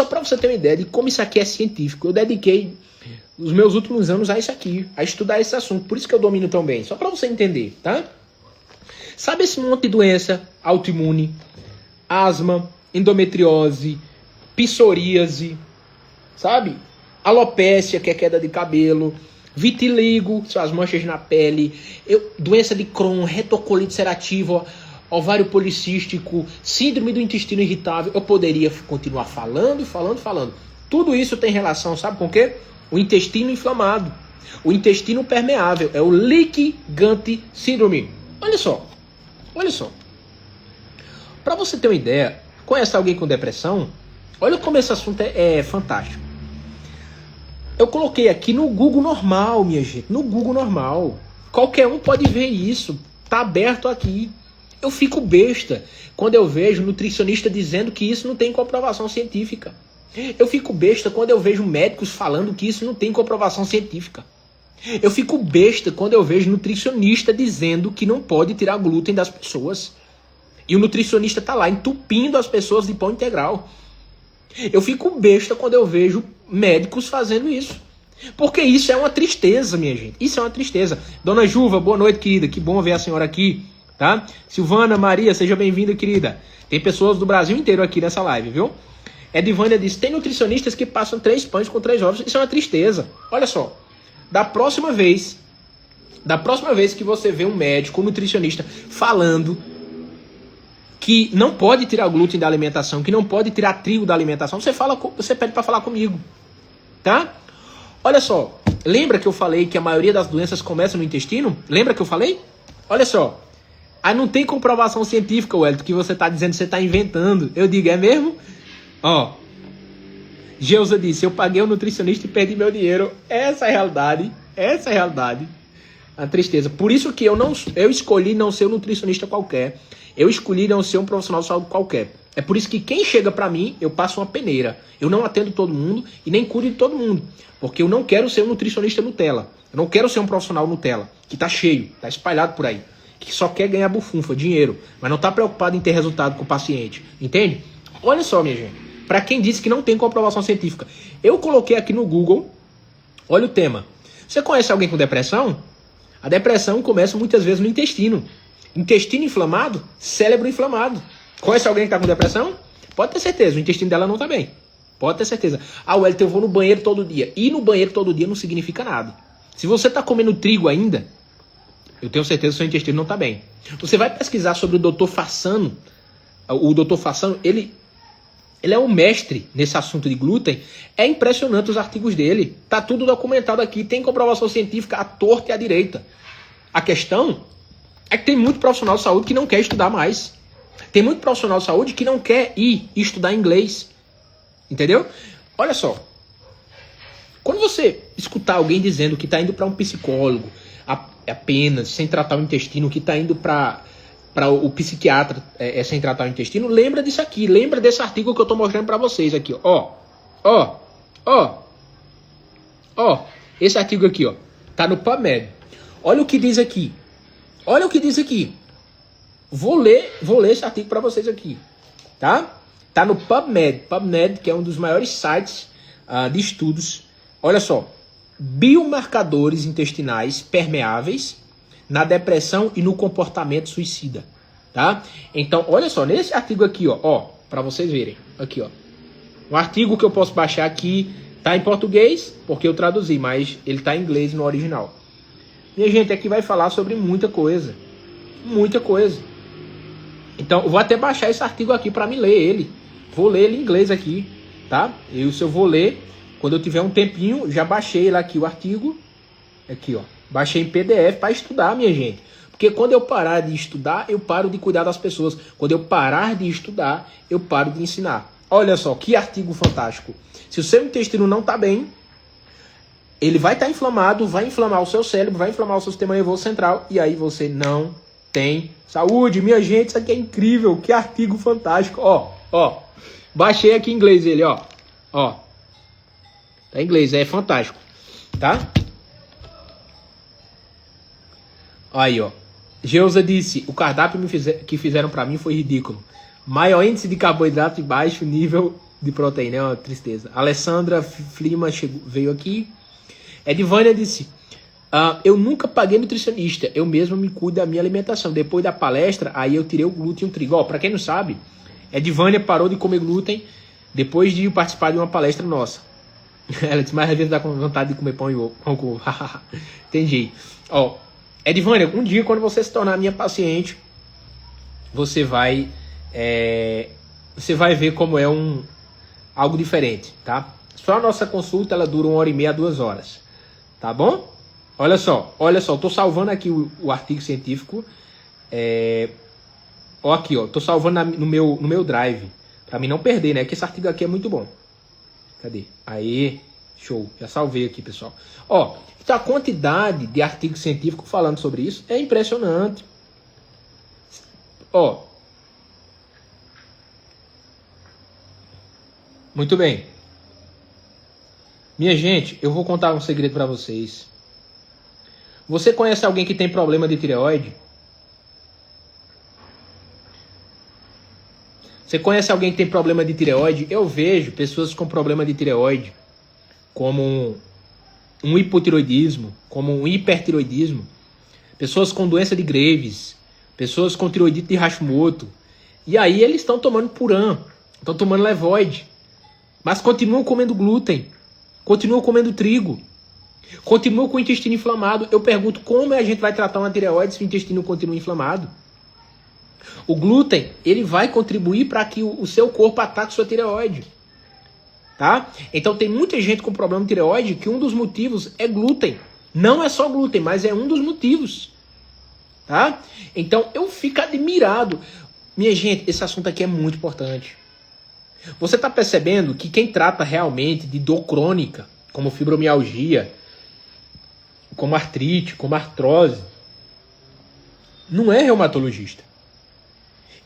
para você ter uma ideia de como isso aqui é científico. Eu dediquei os meus últimos anos a isso aqui, a estudar esse assunto. Por isso que eu domino tão bem. Só para você entender, tá? Sabe esse monte de doença autoimune? Asma, endometriose, psoríase, sabe? Alopécia, que é queda de cabelo, vitiligo, são as manchas na pele, doença de Crohn, retocolite ulcerativa, ovário policístico, síndrome do intestino irritável. Eu poderia continuar falando. Tudo isso tem relação, sabe com o quê? O intestino inflamado, o intestino permeável, é o leaky gut syndrome. Olha só. Para você ter uma ideia, conhece alguém com depressão? Olha como esse assunto é fantástico. Eu coloquei aqui no Google normal, minha gente, no Google normal. Qualquer um pode ver isso, tá aberto aqui. Eu fico besta quando eu vejo nutricionista dizendo que isso não tem comprovação científica. Eu fico besta quando eu vejo médicos falando que isso não tem comprovação científica. Eu fico besta quando eu vejo nutricionista dizendo que não pode tirar glúten das pessoas. E o nutricionista tá lá entupindo as pessoas de pão integral. Eu fico besta quando eu vejo médicos fazendo isso. Porque isso é uma tristeza, minha gente. Isso é uma tristeza. Dona Juva, boa noite, querida. Que bom ver a senhora aqui, tá? Silvana, Maria, seja bem-vinda, querida. Tem pessoas do Brasil inteiro aqui nessa live, viu? Edivânia diz, tem nutricionistas que passam 3 pães com 3 ovos. Isso é uma tristeza. Olha só. Da próxima vez que você vê um médico, um nutricionista falando que não pode tirar glúten da alimentação, que não pode tirar trigo da alimentação, você pede para falar comigo, tá? Olha só, lembra que eu falei que a maioria das doenças começa no intestino? Lembra que eu falei? Olha só, aí não tem comprovação científica, Wellington, que você tá dizendo que você tá inventando. Eu digo, é mesmo? Ó, Geusa disse, eu paguei um nutricionista e perdi meu dinheiro. Essa é a realidade, a tristeza. Por isso que eu escolhi não ser um nutricionista qualquer. Eu escolhi não ser um profissional de saúde qualquer. É por isso que quem chega pra mim, eu passo uma peneira. Eu não atendo todo mundo e nem cuido de todo mundo. Porque eu não quero ser um nutricionista Nutella. Eu não quero ser um profissional Nutella, que tá cheio, tá espalhado por aí. Que só quer ganhar bufunfa, dinheiro, mas não tá preocupado em ter resultado com o paciente. Entende? Olha só, minha gente. Pra quem disse que não tem comprovação científica. Eu coloquei aqui no Google, olha o tema. Você conhece alguém com depressão? A depressão começa muitas vezes no intestino. Intestino inflamado, cérebro inflamado. Conhece alguém que está com depressão? Pode ter certeza, o intestino dela não está bem. Pode ter certeza. Ah, Wellington, eu vou no banheiro todo dia. Ir no banheiro todo dia não significa nada. Se você está comendo trigo ainda, eu tenho certeza que o seu intestino não está bem. Você vai pesquisar sobre o Dr. Fassano. O Dr. Fassano, ele é um mestre nesse assunto de glúten. É impressionante os artigos dele. Tá tudo documentado aqui. Tem comprovação científica à torta e à direita. A questão é que tem muito profissional de saúde que não quer estudar mais. Tem muito profissional de saúde que não quer ir estudar inglês. Entendeu? Olha só. Quando você escutar alguém dizendo que está indo para um psicólogo apenas, sem tratar o intestino, que está indo para o psiquiatra sem tratar o intestino, lembra disso aqui. Lembra desse artigo que eu estou mostrando para vocês aqui. Ó. Esse artigo aqui, ó. Tá no PubMed. Olha o que diz aqui. Vou ler esse artigo para vocês aqui, tá? Tá no PubMed. PubMed, que é um dos maiores sites de estudos. Olha só. Biomarcadores intestinais permeáveis na depressão e no comportamento suicida, tá? Então, olha só, nesse artigo aqui, ó, para vocês verem. Aqui, ó. Um artigo que eu posso baixar aqui, tá em português, porque eu traduzi, mas ele tá em inglês no original. Minha gente, aqui vai falar sobre muita coisa. Muita coisa. Então, eu vou até baixar esse artigo aqui para me ler ele. Vou ler ele em inglês aqui, tá? Se eu vou ler, quando eu tiver um tempinho, já baixei lá aqui o artigo. Aqui, ó. Baixei em PDF para estudar, minha gente. Porque quando eu parar de estudar, eu paro de cuidar das pessoas. Quando eu parar de estudar, eu paro de ensinar. Olha só, que artigo fantástico. Se o seu intestino não está bem, ele vai estar inflamado, vai inflamar o seu cérebro, vai inflamar o seu sistema nervoso central, e aí você não tem saúde. Minha gente, isso aqui é incrível. Que artigo fantástico. Ó. Baixei aqui em inglês ele, ó. Tá em inglês, é fantástico. Tá? Aí, ó. Geusa disse, o cardápio que fizeram pra mim foi ridículo. Maior índice de carboidrato e baixo nível de proteína. É uma tristeza. Alessandra Flima veio aqui. Edvânia disse, eu nunca paguei nutricionista, eu mesmo me cuido da minha alimentação. Depois da palestra, aí eu tirei o glúten e o trigo. Ó, pra quem não sabe, Edvânia parou de comer glúten depois de participar de uma palestra nossa. Ela disse, mas às vezes dá com vontade de comer pão e ovo. Entendi. Ó, Edvânia, um dia quando você se tornar minha paciente, você vai ver como é algo diferente, tá? Só a nossa consulta, ela dura 1h30 a 2 horas, tá bom? Olha só, eu tô salvando aqui o artigo científico, ó aqui, ó, tô salvando no meu drive, pra mim não perder, né, que esse artigo aqui é muito bom. Cadê? Aí, show, já salvei aqui, pessoal. Ó, então a quantidade de artigos científicos falando sobre isso é impressionante. Ó, muito bem. Minha gente, eu vou contar um segredo para vocês. Você conhece alguém que tem problema de tireoide? Você conhece alguém que tem problema de tireoide? Eu vejo pessoas com problema de tireoide como um hipotiroidismo, como um hipertiroidismo. Pessoas com doença de Graves, pessoas com tiroidite de Hashimoto. E aí eles estão tomando Puran, estão tomando Levoide, mas continuam comendo glúten, continuam comendo trigo, continuam com o intestino inflamado. Eu pergunto, como a gente vai tratar uma tireoide se o intestino continua inflamado? O glúten, ele vai contribuir para que o seu corpo ataque sua tireoide. Tá? Então tem muita gente com problema de tireoide que um dos motivos é glúten. Não é só glúten, mas é um dos motivos. Tá? Então eu fico admirado. Minha gente, esse assunto aqui é muito importante. Você está percebendo que quem trata realmente de dor crônica, como fibromialgia, como artrite, como artrose, não é reumatologista.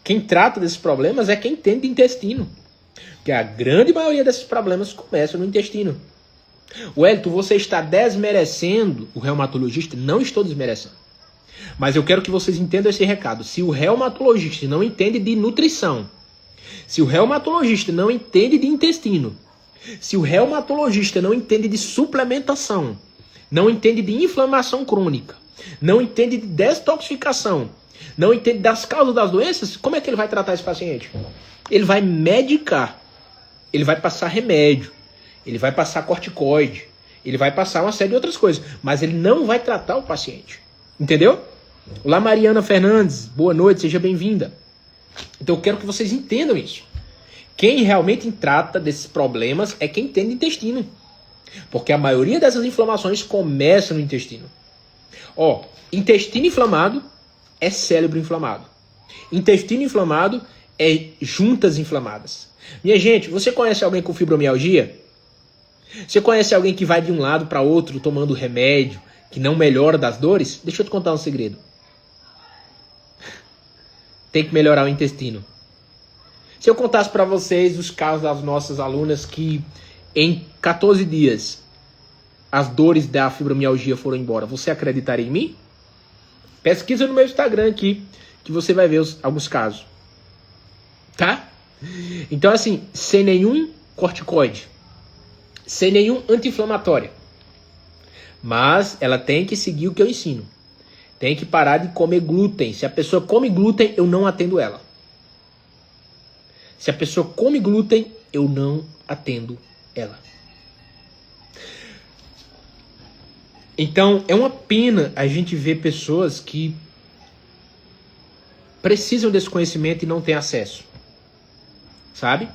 Quem trata desses problemas é quem entende de intestino. Porque a grande maioria desses problemas começa no intestino. Wellington, você está desmerecendo o reumatologista? Não estou desmerecendo. Mas eu quero que vocês entendam esse recado. Se o reumatologista não entende de nutrição, se o reumatologista não entende de intestino, se o reumatologista não entende de suplementação, não entende de inflamação crônica, não entende de detoxificação, não entende das causas das doenças, como é que ele vai tratar esse paciente? Ele vai medicar, ele vai passar remédio, ele vai passar corticoide, ele vai passar uma série de outras coisas, mas ele não vai tratar o paciente. Entendeu? Olá, Mariana Fernandes, boa noite, seja bem-vinda. Então eu quero que vocês entendam isso. Quem realmente trata desses problemas é quem entende intestino. Porque a maioria dessas inflamações começa no intestino. Ó, intestino inflamado é cérebro inflamado. Intestino inflamado é juntas inflamadas. Minha gente, você conhece alguém com fibromialgia? Você conhece alguém que vai de um lado para outro tomando remédio, que não melhora das dores? Deixa eu te contar um segredo. Tem que melhorar o intestino. Se eu contasse para vocês os casos das nossas alunas que em 14 dias as dores da fibromialgia foram embora, você acreditaria em mim? Pesquisa no meu Instagram aqui, que você vai ver alguns casos. Tá? Então assim, sem nenhum corticoide, sem nenhum anti-inflamatório. Mas ela tem que seguir o que eu ensino. Tem que parar de comer glúten. Se a pessoa come glúten, eu não atendo ela. Se a pessoa come glúten, eu não atendo ela. Então, é uma pena a gente ver pessoas que precisam desse conhecimento e não têm acesso. Sabe?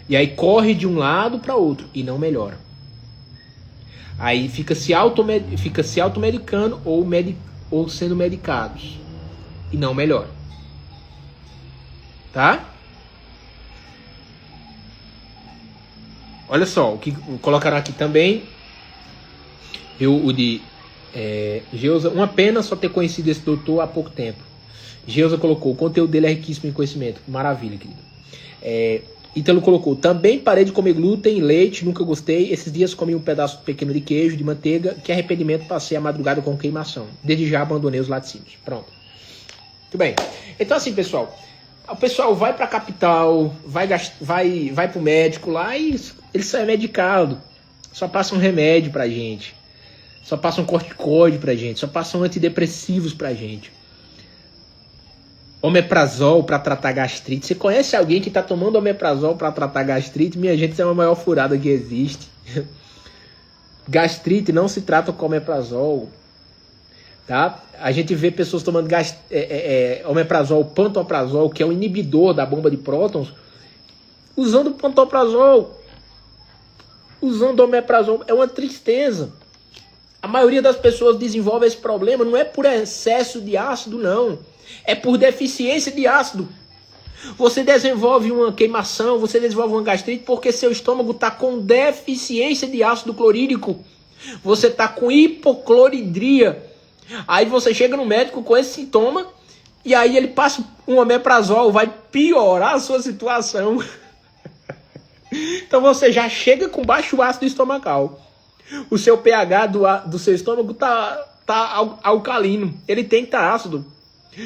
E aí corre de um lado para outro e não melhora. Aí fica se automedicando ou sendo medicados. E não melhora. Tá? Olha só, o que colocaram aqui também. O de Geusa, uma pena só ter conhecido esse doutor há pouco tempo. Geusa colocou, o conteúdo dele é riquíssimo em conhecimento. Maravilha, querido. Ítalo colocou, também parei de comer glúten e leite, nunca gostei. Esses dias comi um pedaço pequeno de queijo, de manteiga, que arrependimento, passei a madrugada com queimação. Desde já abandonei os laticínios. Pronto. Muito bem. Então assim, pessoal, o pessoal vai pra capital, vai pro médico lá e ele sai medicado. Só passa um remédio pra gente. só passam corticoide pra gente, só passam antidepressivos pra gente. Omeprazol para tratar gastrite. Você conhece alguém que está tomando omeprazol para tratar gastrite? Minha gente, isso é a maior furada que existe. Gastrite não se trata com omeprazol. Tá? A gente vê pessoas tomando omeprazol, pantoprazol, que é um inibidor da bomba de prótons, usando pantoprazol, usando omeprazol. É uma tristeza. A maioria das pessoas desenvolve esse problema não é por excesso de ácido, não. É por deficiência de ácido. Você desenvolve uma queimação, você desenvolve uma gastrite porque seu estômago está com deficiência de ácido clorídrico. Você está com hipocloridria. Aí você chega no médico com esse sintoma e aí ele passa um omeprazol, vai piorar a sua situação. Então você já chega com baixo ácido estomacal. O seu pH do seu estômago tá alcalino. Ele tem que estar ácido.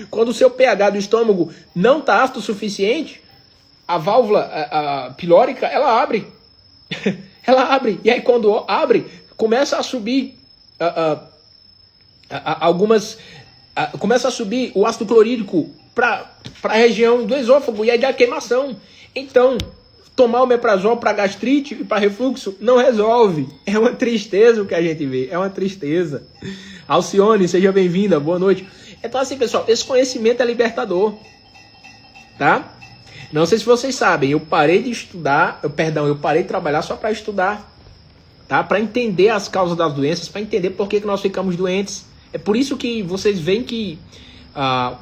Quando o seu pH do estômago não está ácido o suficiente, a válvula pilórica, ela abre. Ela abre. E aí quando abre, começa a subir começa a subir o ácido clorídrico para a região do esôfago e aí dá queimação. Então, tomar omeprazol para gastrite e para refluxo não resolve. É uma tristeza o que a gente vê. É uma tristeza. Alcione, seja bem-vinda. Boa noite. Então assim, pessoal, esse conhecimento é libertador. Tá? Não sei se vocês sabem, eu parei de estudar, eu parei de trabalhar só para estudar. Tá? Para entender as causas das doenças, para entender por que nós ficamos doentes. É por isso que vocês veem que...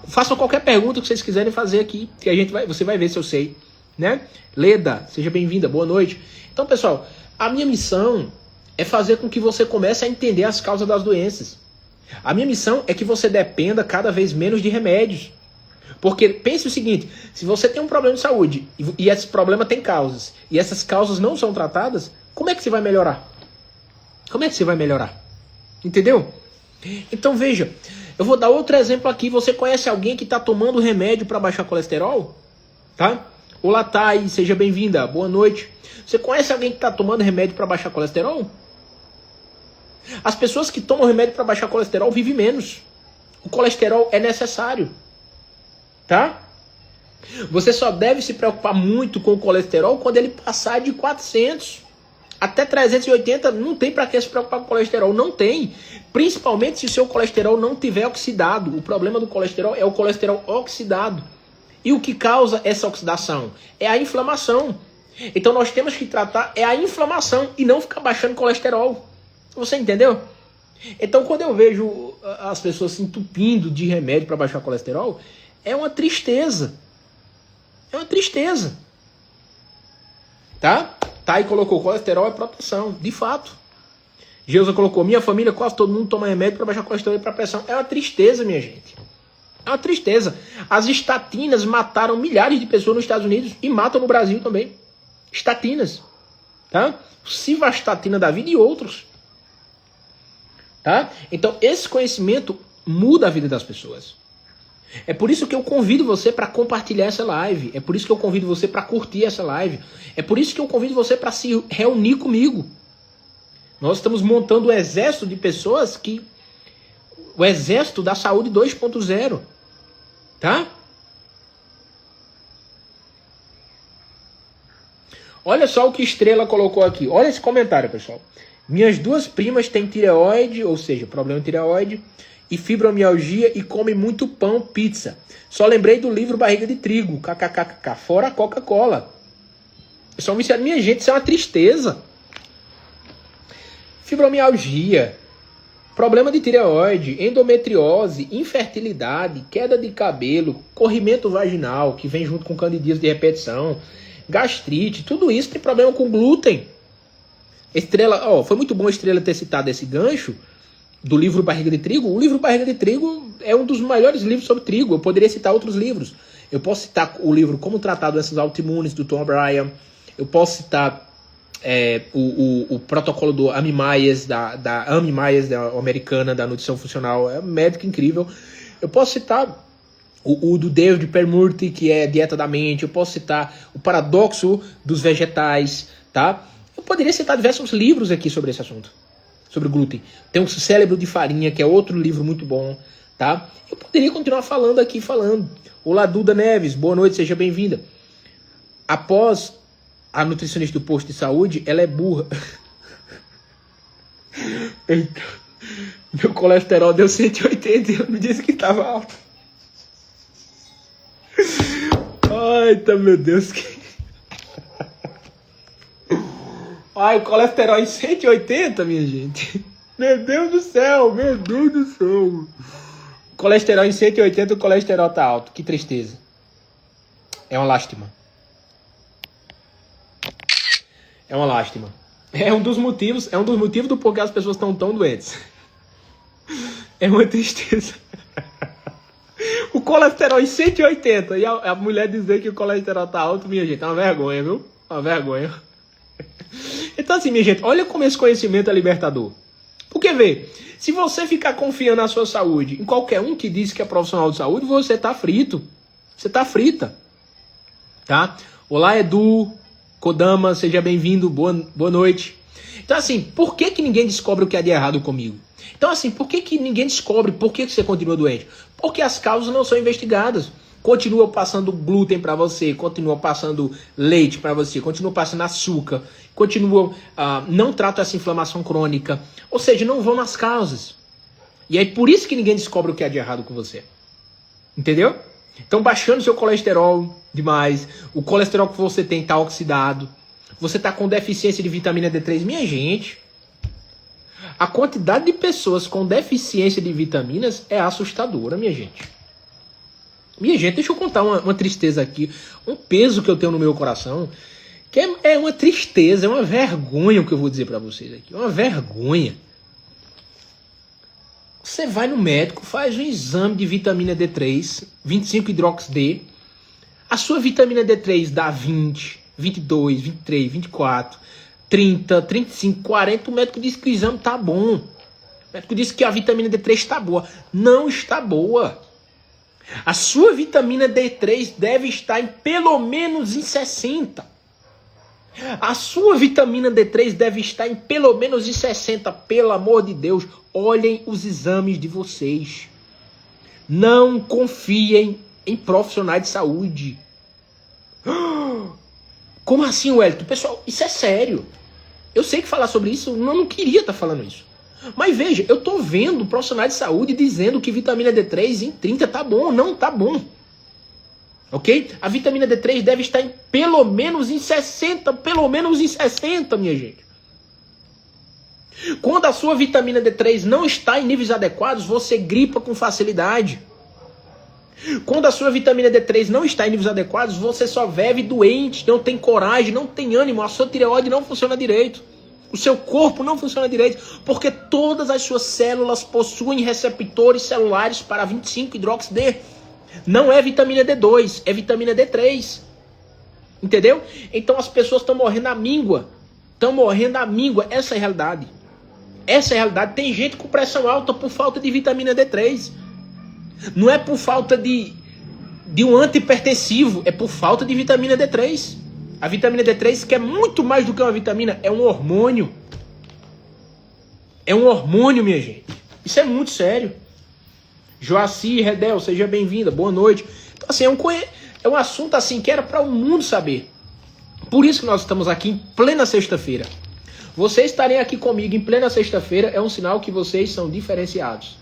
façam qualquer pergunta que vocês quiserem fazer aqui, que você vai ver se eu sei. Né? Leda, seja bem-vinda, boa noite. Então, pessoal, a minha missão é fazer com que você comece a entender as causas das doenças. A minha missão é que você dependa cada vez menos de remédios. Porque pense o seguinte, se você tem um problema de saúde e esse problema tem causas, e essas causas não são tratadas, como é que você vai melhorar? Como é que você vai melhorar? Entendeu? Então veja, eu vou dar outro exemplo aqui. Você conhece alguém que está tomando remédio para baixar colesterol? Tá? Olá, Thay, seja bem-vinda, boa noite. Você conhece alguém que está tomando remédio para baixar colesterol? As pessoas que tomam remédio para baixar colesterol vivem menos. O colesterol é necessário. Tá? Você só deve se preocupar muito com o colesterol quando ele passar de 400. Até 380 não tem para que se preocupar com o colesterol. Não tem. Principalmente se o seu colesterol não tiver oxidado. O problema do colesterol é o colesterol oxidado. E o que causa essa oxidação? É a inflamação. Então nós temos que tratar a inflamação e não ficar baixando colesterol. Você entendeu? Então quando eu vejo as pessoas se entupindo de remédio para baixar colesterol, é uma tristeza. É uma tristeza. Tá? Thay colocou, colesterol é proteção. De fato. Geusa colocou, minha família, quase todo mundo toma remédio para baixar colesterol e para pressão. É uma tristeza, minha gente. É uma tristeza. As estatinas mataram milhares de pessoas nos Estados Unidos e matam no Brasil também. Estatinas. Tá? Civastatina da vida e outros. Tá? Então, esse conhecimento muda a vida das pessoas. É por isso que eu convido você para compartilhar essa live. É por isso que eu convido você para curtir essa live. É por isso que eu convido você para se reunir comigo. Nós estamos montando um exército de pessoas o exército da saúde 2.0. Tá? Olha só o que Estrela colocou aqui. Olha esse comentário, pessoal. Minhas duas primas têm tireoide, ou seja, problema de tireoide, e fibromialgia e comem muito pão, pizza. Só lembrei do livro Barriga de Trigo, kkkk, fora a Coca-Cola. Minha gente, isso é uma tristeza. Fibromialgia, problema de tireoide, endometriose, infertilidade, queda de cabelo, corrimento vaginal, que vem junto com candidíase de repetição, gastrite, tudo isso tem problema com glúten. Estrela, foi muito bom a Estrela ter citado esse gancho do livro Barriga de Trigo. O livro Barriga de Trigo é um dos melhores livros sobre trigo. Eu poderia citar outros livros. Eu posso citar o livro Como Tratar Doenças Autoimunes, do Tom O'Brien. Eu posso citar o protocolo do Amy Myers, da Amy Myers, da americana, da nutrição funcional. É um médico incrível. Eu posso citar o do David Permurti, que é Dieta da Mente. Eu posso citar o Paradoxo dos Vegetais, tá? Eu poderia citar diversos livros aqui sobre esse assunto. sobre o glúten. Tem o Cérebro de Farinha, que é outro livro muito bom, tá? Eu poderia continuar falando aqui, falando. Olá, Duda Neves, boa noite, seja bem-vinda. Após a nutricionista do posto de saúde, ela é burra. Eita, meu colesterol deu 180 e ela me disse que estava alto. Ai, tá, meu Deus. Ai, o colesterol em 180, minha gente. Meu Deus do céu, meu Deus do céu. Colesterol em 180, o colesterol tá alto. Que tristeza. É uma lástima. É uma lástima. É um dos motivos do porquê as pessoas estão tão doentes. É uma tristeza. O colesterol em 180 e a mulher dizer que o colesterol tá alto, minha gente, é uma vergonha, viu? Uma vergonha. Então assim, minha gente, olha como esse conhecimento é libertador. Porque, vê, se você ficar confiando na sua saúde, em qualquer um que diz que é profissional de saúde, você tá frito. Você tá frita. Tá? Olá, Edu, Kodama, seja bem-vindo, boa noite. Então, assim, por que ninguém descobre o que há de errado comigo? Então, assim, por que ninguém descobre por que você continua doente? Porque as causas não são investigadas. Continua passando glúten para você, continua passando leite para você, continua passando açúcar, continua, não trata essa inflamação crônica. Ou seja, não vão nas causas. E aí por isso que ninguém descobre o que há de errado com você. Entendeu? Então baixando seu colesterol demais, o colesterol que você tem está oxidado, você está com deficiência de vitamina D3. Minha gente, a quantidade de pessoas com deficiência de vitaminas é assustadora, minha gente. Minha gente, deixa eu contar uma tristeza aqui, um peso que eu tenho no meu coração, que é uma tristeza, é uma vergonha o que eu vou dizer pra vocês aqui, é uma vergonha. Você vai no médico, faz um exame de vitamina D3, 25-hidrox-D, a sua vitamina D3 dá 20, 22, 23, 24, 30, 35, 40, o médico diz que o exame tá bom. O médico diz que a vitamina D3 está boa. Não está boa. A sua vitamina D3 deve estar em pelo menos em 60. A sua vitamina D3 deve estar em pelo menos em 60. Pelo amor de Deus, olhem os exames de vocês. Não confiem em profissionais de saúde. Como assim, Wellington? Pessoal, isso é sério. Eu sei que falar sobre isso, eu não queria estar falando isso. Mas veja, eu tô vendo profissionais de saúde dizendo que vitamina D3 em 30 tá bom. Não tá bom. Ok? A vitamina D3 deve estar em pelo menos em 60. Pelo menos em 60, minha gente. Quando a sua vitamina D3 não está em níveis adequados, você gripa com facilidade. Quando a sua vitamina D3 não está em níveis adequados, você só vive doente, não tem coragem, não tem ânimo, a sua tireoide não funciona direito. O seu corpo não funciona direito, porque todas as suas células possuem receptores celulares para 25-hidrox-D. Não é vitamina D2, é vitamina D3. Entendeu? Então as pessoas estão morrendo à míngua. Estão morrendo à míngua. Essa é a realidade. Essa é a realidade. Tem gente com pressão alta por falta de vitamina D3. Não é por falta de um antihipertensivo, é por falta de vitamina D3. A vitamina D3, que é muito mais do que uma vitamina, é um hormônio. É um hormônio, minha gente. Isso é muito sério. Joaci Redel, seja bem-vinda, boa noite. Então, assim, é um assunto assim que era para o mundo saber. Por isso que nós estamos aqui em plena sexta-feira. Vocês estarem aqui comigo em plena sexta-feira é um sinal que vocês são diferenciados.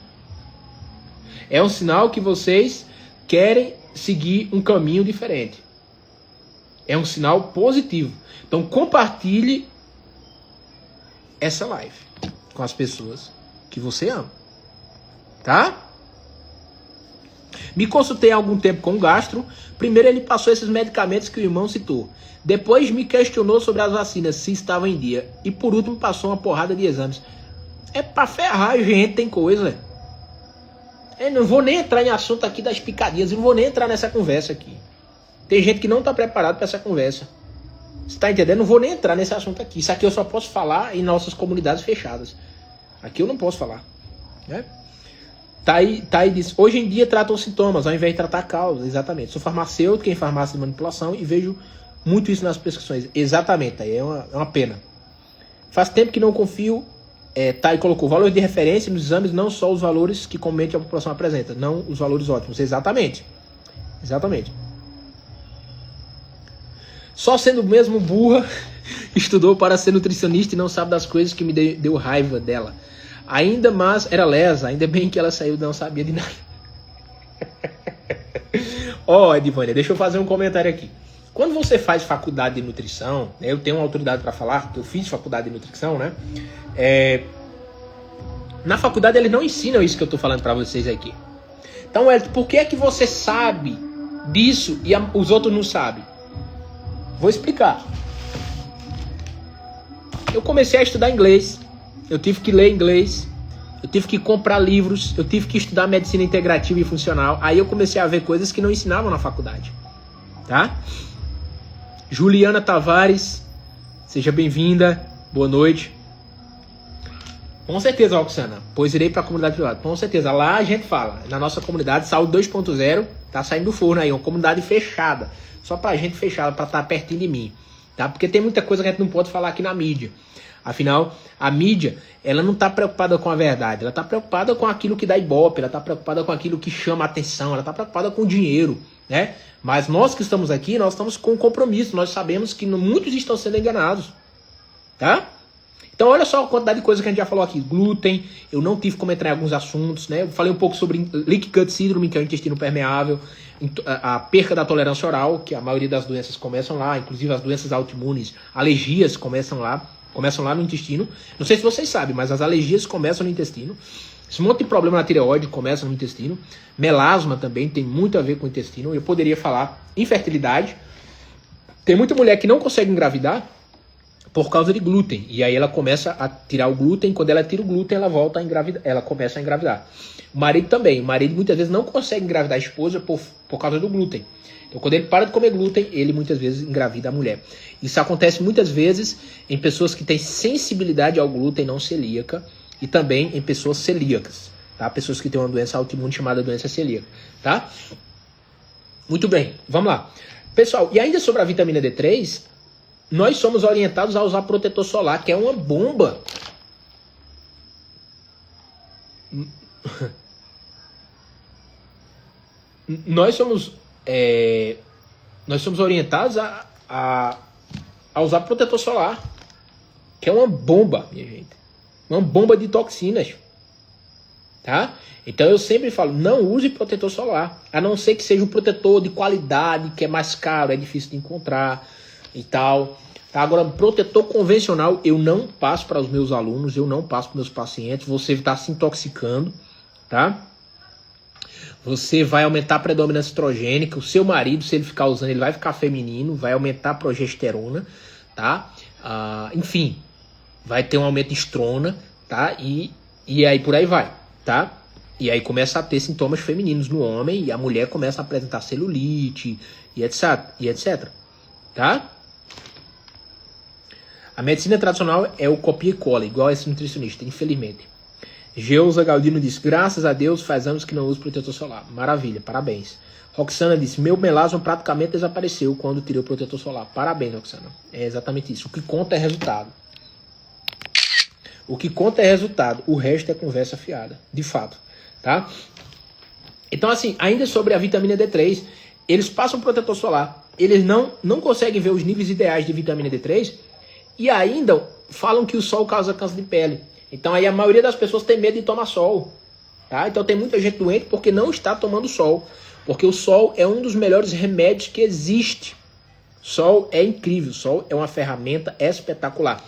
É um sinal que vocês querem seguir um caminho diferente. É um sinal positivo. Então compartilhe essa live com as pessoas que você ama. Tá? Me consultei há algum tempo com o gastro. Primeiro ele passou esses medicamentos que o irmão citou. Depois me questionou sobre as vacinas, se estavam em dia. E por último passou uma porrada de exames. É pra ferrar, gente, tem coisa. Eu não vou nem entrar em assunto aqui das picadinhas. Eu não vou nem entrar nessa conversa aqui. Tem gente que não está preparado para essa conversa. Você está entendendo? Não vou nem entrar nesse assunto aqui. Isso aqui eu só posso falar em nossas comunidades fechadas. Aqui eu não posso falar. Né? Tá aí diz, hoje em dia tratam sintomas ao invés de tratar a causa. Exatamente. Sou farmacêutico em farmácia de manipulação e vejo muito isso nas prescrições. Exatamente. Aí é uma pena. Faz tempo que não confio Thay colocou valores de referência nos exames, não só os valores que comumente a população apresenta, não os valores ótimos. Exatamente. Exatamente. Só sendo mesmo burra, estudou para ser nutricionista e não sabe das coisas que me deu raiva dela. Ainda mais era lesa, ainda bem que ela saiu, não sabia de nada. Ó, Edivânia, deixa eu fazer um comentário aqui. Quando você faz faculdade de nutrição, né, eu tenho uma autoridade para falar, que eu fiz faculdade de nutrição, né? Na faculdade eles não ensinam isso que eu tô falando para vocês aqui. Então, por que é que você sabe disso e os outros não sabem? Vou explicar. Eu comecei a estudar inglês, eu tive que ler inglês, eu tive que comprar livros, eu tive que estudar medicina integrativa e funcional. Aí eu comecei a ver coisas que não ensinavam na faculdade, tá? Juliana Tavares, seja bem-vinda, boa noite. Com certeza, Roxana, pois irei para a comunidade privada. Com certeza, lá a gente fala, na nossa comunidade, Saúde 2.0, tá saindo do forno aí, uma comunidade fechada, só pra gente fechada, pra estar pertinho de mim, tá? Porque tem muita coisa que a gente não pode falar aqui na mídia. Afinal, a mídia, ela não tá preocupada com a verdade, ela tá preocupada com aquilo que dá ibope, ela tá preocupada com aquilo que chama a atenção, ela tá preocupada com o dinheiro, né? Mas nós que estamos aqui, nós estamos com compromisso, nós sabemos que muitos estão sendo enganados, tá? Então olha só a quantidade de coisa que a gente já falou aqui. Glúten, eu não tive como entrar em alguns assuntos, né? Eu falei um pouco sobre leaky gut syndrome, que é o intestino permeável, a perca da tolerância oral, que a maioria das doenças começam lá, inclusive as doenças autoimunes, alergias começam lá no intestino. Não sei se vocês sabem, mas as alergias começam no intestino. Esse monte de problema na tireoide começa no intestino. Melasma também tem muito a ver com o intestino. Eu poderia falar infertilidade. Tem muita mulher que não consegue engravidar por causa de glúten. E aí ela começa a tirar o glúten. Quando ela tira o glúten, ela volta a engravidar. Ela começa a engravidar. O marido também. O marido muitas vezes não consegue engravidar a esposa por causa do glúten. Então quando ele para de comer glúten, ele muitas vezes engravida a mulher. Isso acontece muitas vezes em pessoas que têm sensibilidade ao glúten não celíaca e também em pessoas celíacas, tá? Pessoas que têm uma doença autoimune chamada doença celíaca, tá? Muito bem, vamos lá. Pessoal, e ainda sobre a vitamina D3, nós somos orientados a usar protetor solar, que é uma bomba. Nós somos orientados a usar protetor solar, que é uma bomba, minha gente. Uma bomba de toxinas, tá? Então eu sempre falo, não use protetor solar, a não ser que seja um protetor de qualidade, que é mais caro, é difícil de encontrar e tal. Tá? Agora, protetor convencional eu não passo para os meus alunos, eu não passo para os meus pacientes. Você está se intoxicando, tá? Você vai aumentar a predominância estrogênica. O seu marido, se ele ficar usando, ele vai ficar feminino, vai aumentar a progesterona, tá? Enfim, vai ter um aumento de estrona, tá? E aí por aí vai, tá? E aí começa a ter sintomas femininos no homem e a mulher começa a apresentar celulite e etc, tá? A medicina tradicional é o copia e cola, igual esse nutricionista, infelizmente. Geusa Galdino diz, graças a Deus faz anos que não uso protetor solar. Maravilha, parabéns. Roxana disse, meu melasma praticamente desapareceu quando tirei o protetor solar. Parabéns, Roxana. É exatamente isso. O que conta é resultado. O que conta é resultado. O resto é conversa fiada. De fato. Tá? Então, assim, ainda sobre a vitamina D3, eles passam protetor solar. Eles não conseguem ver os níveis ideais de vitamina D3 e ainda falam que o sol causa câncer de pele. Então aí a maioria das pessoas tem medo de tomar sol, tá? Então tem muita gente doente porque não está tomando sol, porque o sol é um dos melhores remédios que existe. Sol é incrível, o sol é uma ferramenta espetacular.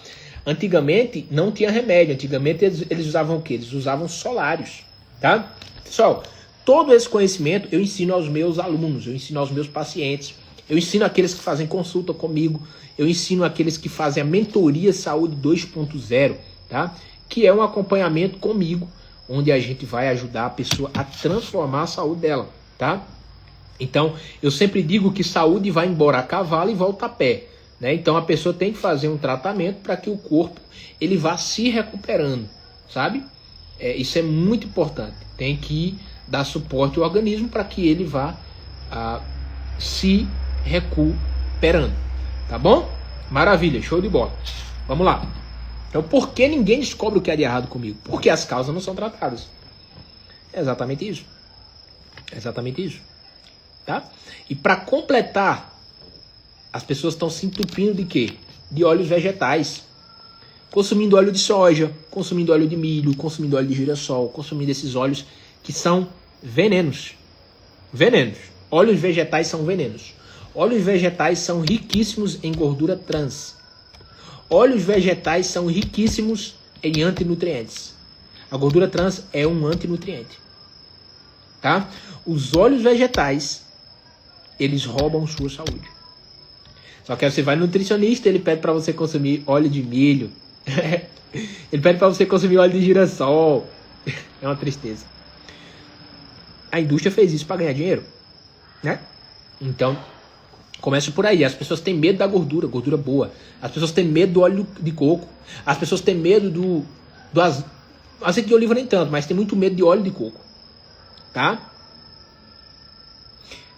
Antigamente não tinha remédio, antigamente eles usavam o quê? Eles usavam solários, tá? Pessoal, todo esse conhecimento eu ensino aos meus alunos, eu ensino aos meus pacientes, eu ensino aqueles que fazem consulta comigo, eu ensino aqueles que fazem a mentoria Saúde 2.0, tá? Que é um acompanhamento comigo, onde a gente vai ajudar a pessoa a transformar a saúde dela, tá? Então, eu sempre digo que saúde vai embora a cavalo e volta a pé, né? Então, a pessoa tem que fazer um tratamento para que o corpo ele vá se recuperando, sabe? Isso é muito importante. Tem que dar suporte ao organismo para que ele vá se recuperando, tá bom? Maravilha, show de bola. Vamos lá. Então, por que ninguém descobre o que é de errado comigo? Porque as causas não são tratadas. É exatamente isso. É exatamente isso. Tá? E para completar, as pessoas estão se entupindo de quê? De óleos vegetais. Consumindo óleo de soja, consumindo óleo de milho, consumindo óleo de girassol, consumindo esses óleos que são venenos. Venenos. Óleos vegetais são venenos. Óleos vegetais são riquíssimos em gordura trans. Óleos vegetais são riquíssimos em antinutrientes. A gordura trans é um antinutriente. Tá? Os óleos vegetais, eles roubam sua saúde. Só que aí você vai no nutricionista, ele pede para você consumir óleo de milho. Ele pede para você consumir óleo de girassol. É uma tristeza. A indústria fez isso para ganhar dinheiro, né? Então, começa por aí. As pessoas têm medo da gordura, gordura boa. As pessoas têm medo do óleo de coco. As pessoas têm medo do azeite de oliva nem tanto, mas tem muito medo de óleo de coco. Tá?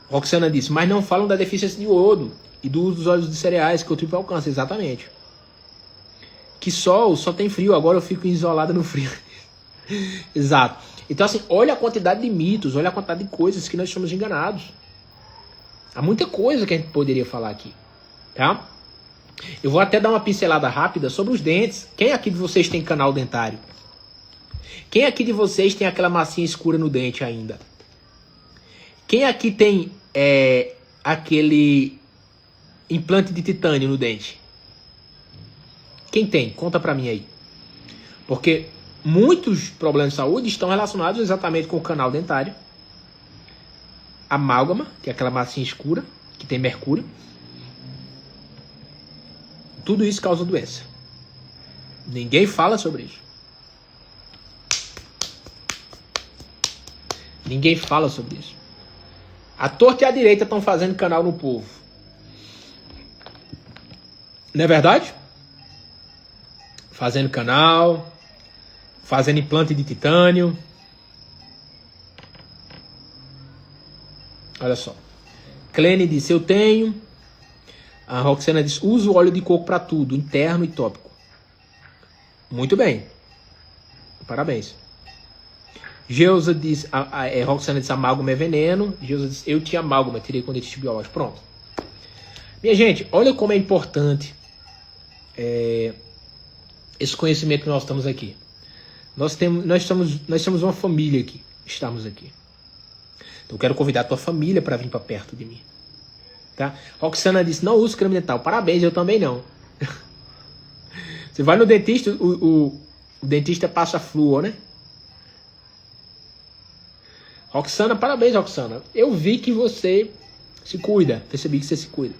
Roxana disse, mas não falam da deficiência de iodo e do uso dos óleos de cereais que contribuem para o câncer. Exatamente. Que só tem frio, agora eu fico isolada no frio. Exato. Então assim, olha a quantidade de mitos, olha a quantidade de coisas que nós somos enganados. Há muita coisa que a gente poderia falar aqui, tá? Eu vou até dar uma pincelada rápida sobre os dentes. Quem aqui de vocês tem canal dentário? Quem aqui de vocês tem aquela massinha escura no dente ainda? Quem aqui tem aquele implante de titânio no dente? Quem tem? Conta pra mim aí. Porque muitos problemas de saúde estão relacionados exatamente com o canal dentário. Amálgama, que é aquela massinha escura, que tem mercúrio. Tudo isso causa doença. Ninguém fala sobre isso. Ninguém fala sobre isso. A torta e a direita estão fazendo canal no povo. Não é verdade? Fazendo canal, fazendo implante de titânio. Olha só. Clene disse, eu tenho. A Roxana disse, uso óleo de coco para tudo, interno e tópico. Muito bem. Parabéns. Geusa disse, Roxana disse, amálgama é veneno. Geusa disse, eu tinha amálgama, tirei com dentista biológico. Pronto. Minha gente, olha como é importante esse conhecimento que nós estamos aqui. Nós somos uma família aqui. Estamos aqui. Então eu quero convidar a tua família para vir para perto de mim. Tá? Roxana disse, não uso creme dental. Parabéns, eu também não. Você vai no dentista, o dentista passa flúor, né? Roxana, parabéns, Roxana. Eu vi que você se cuida. Percebi que você se cuida.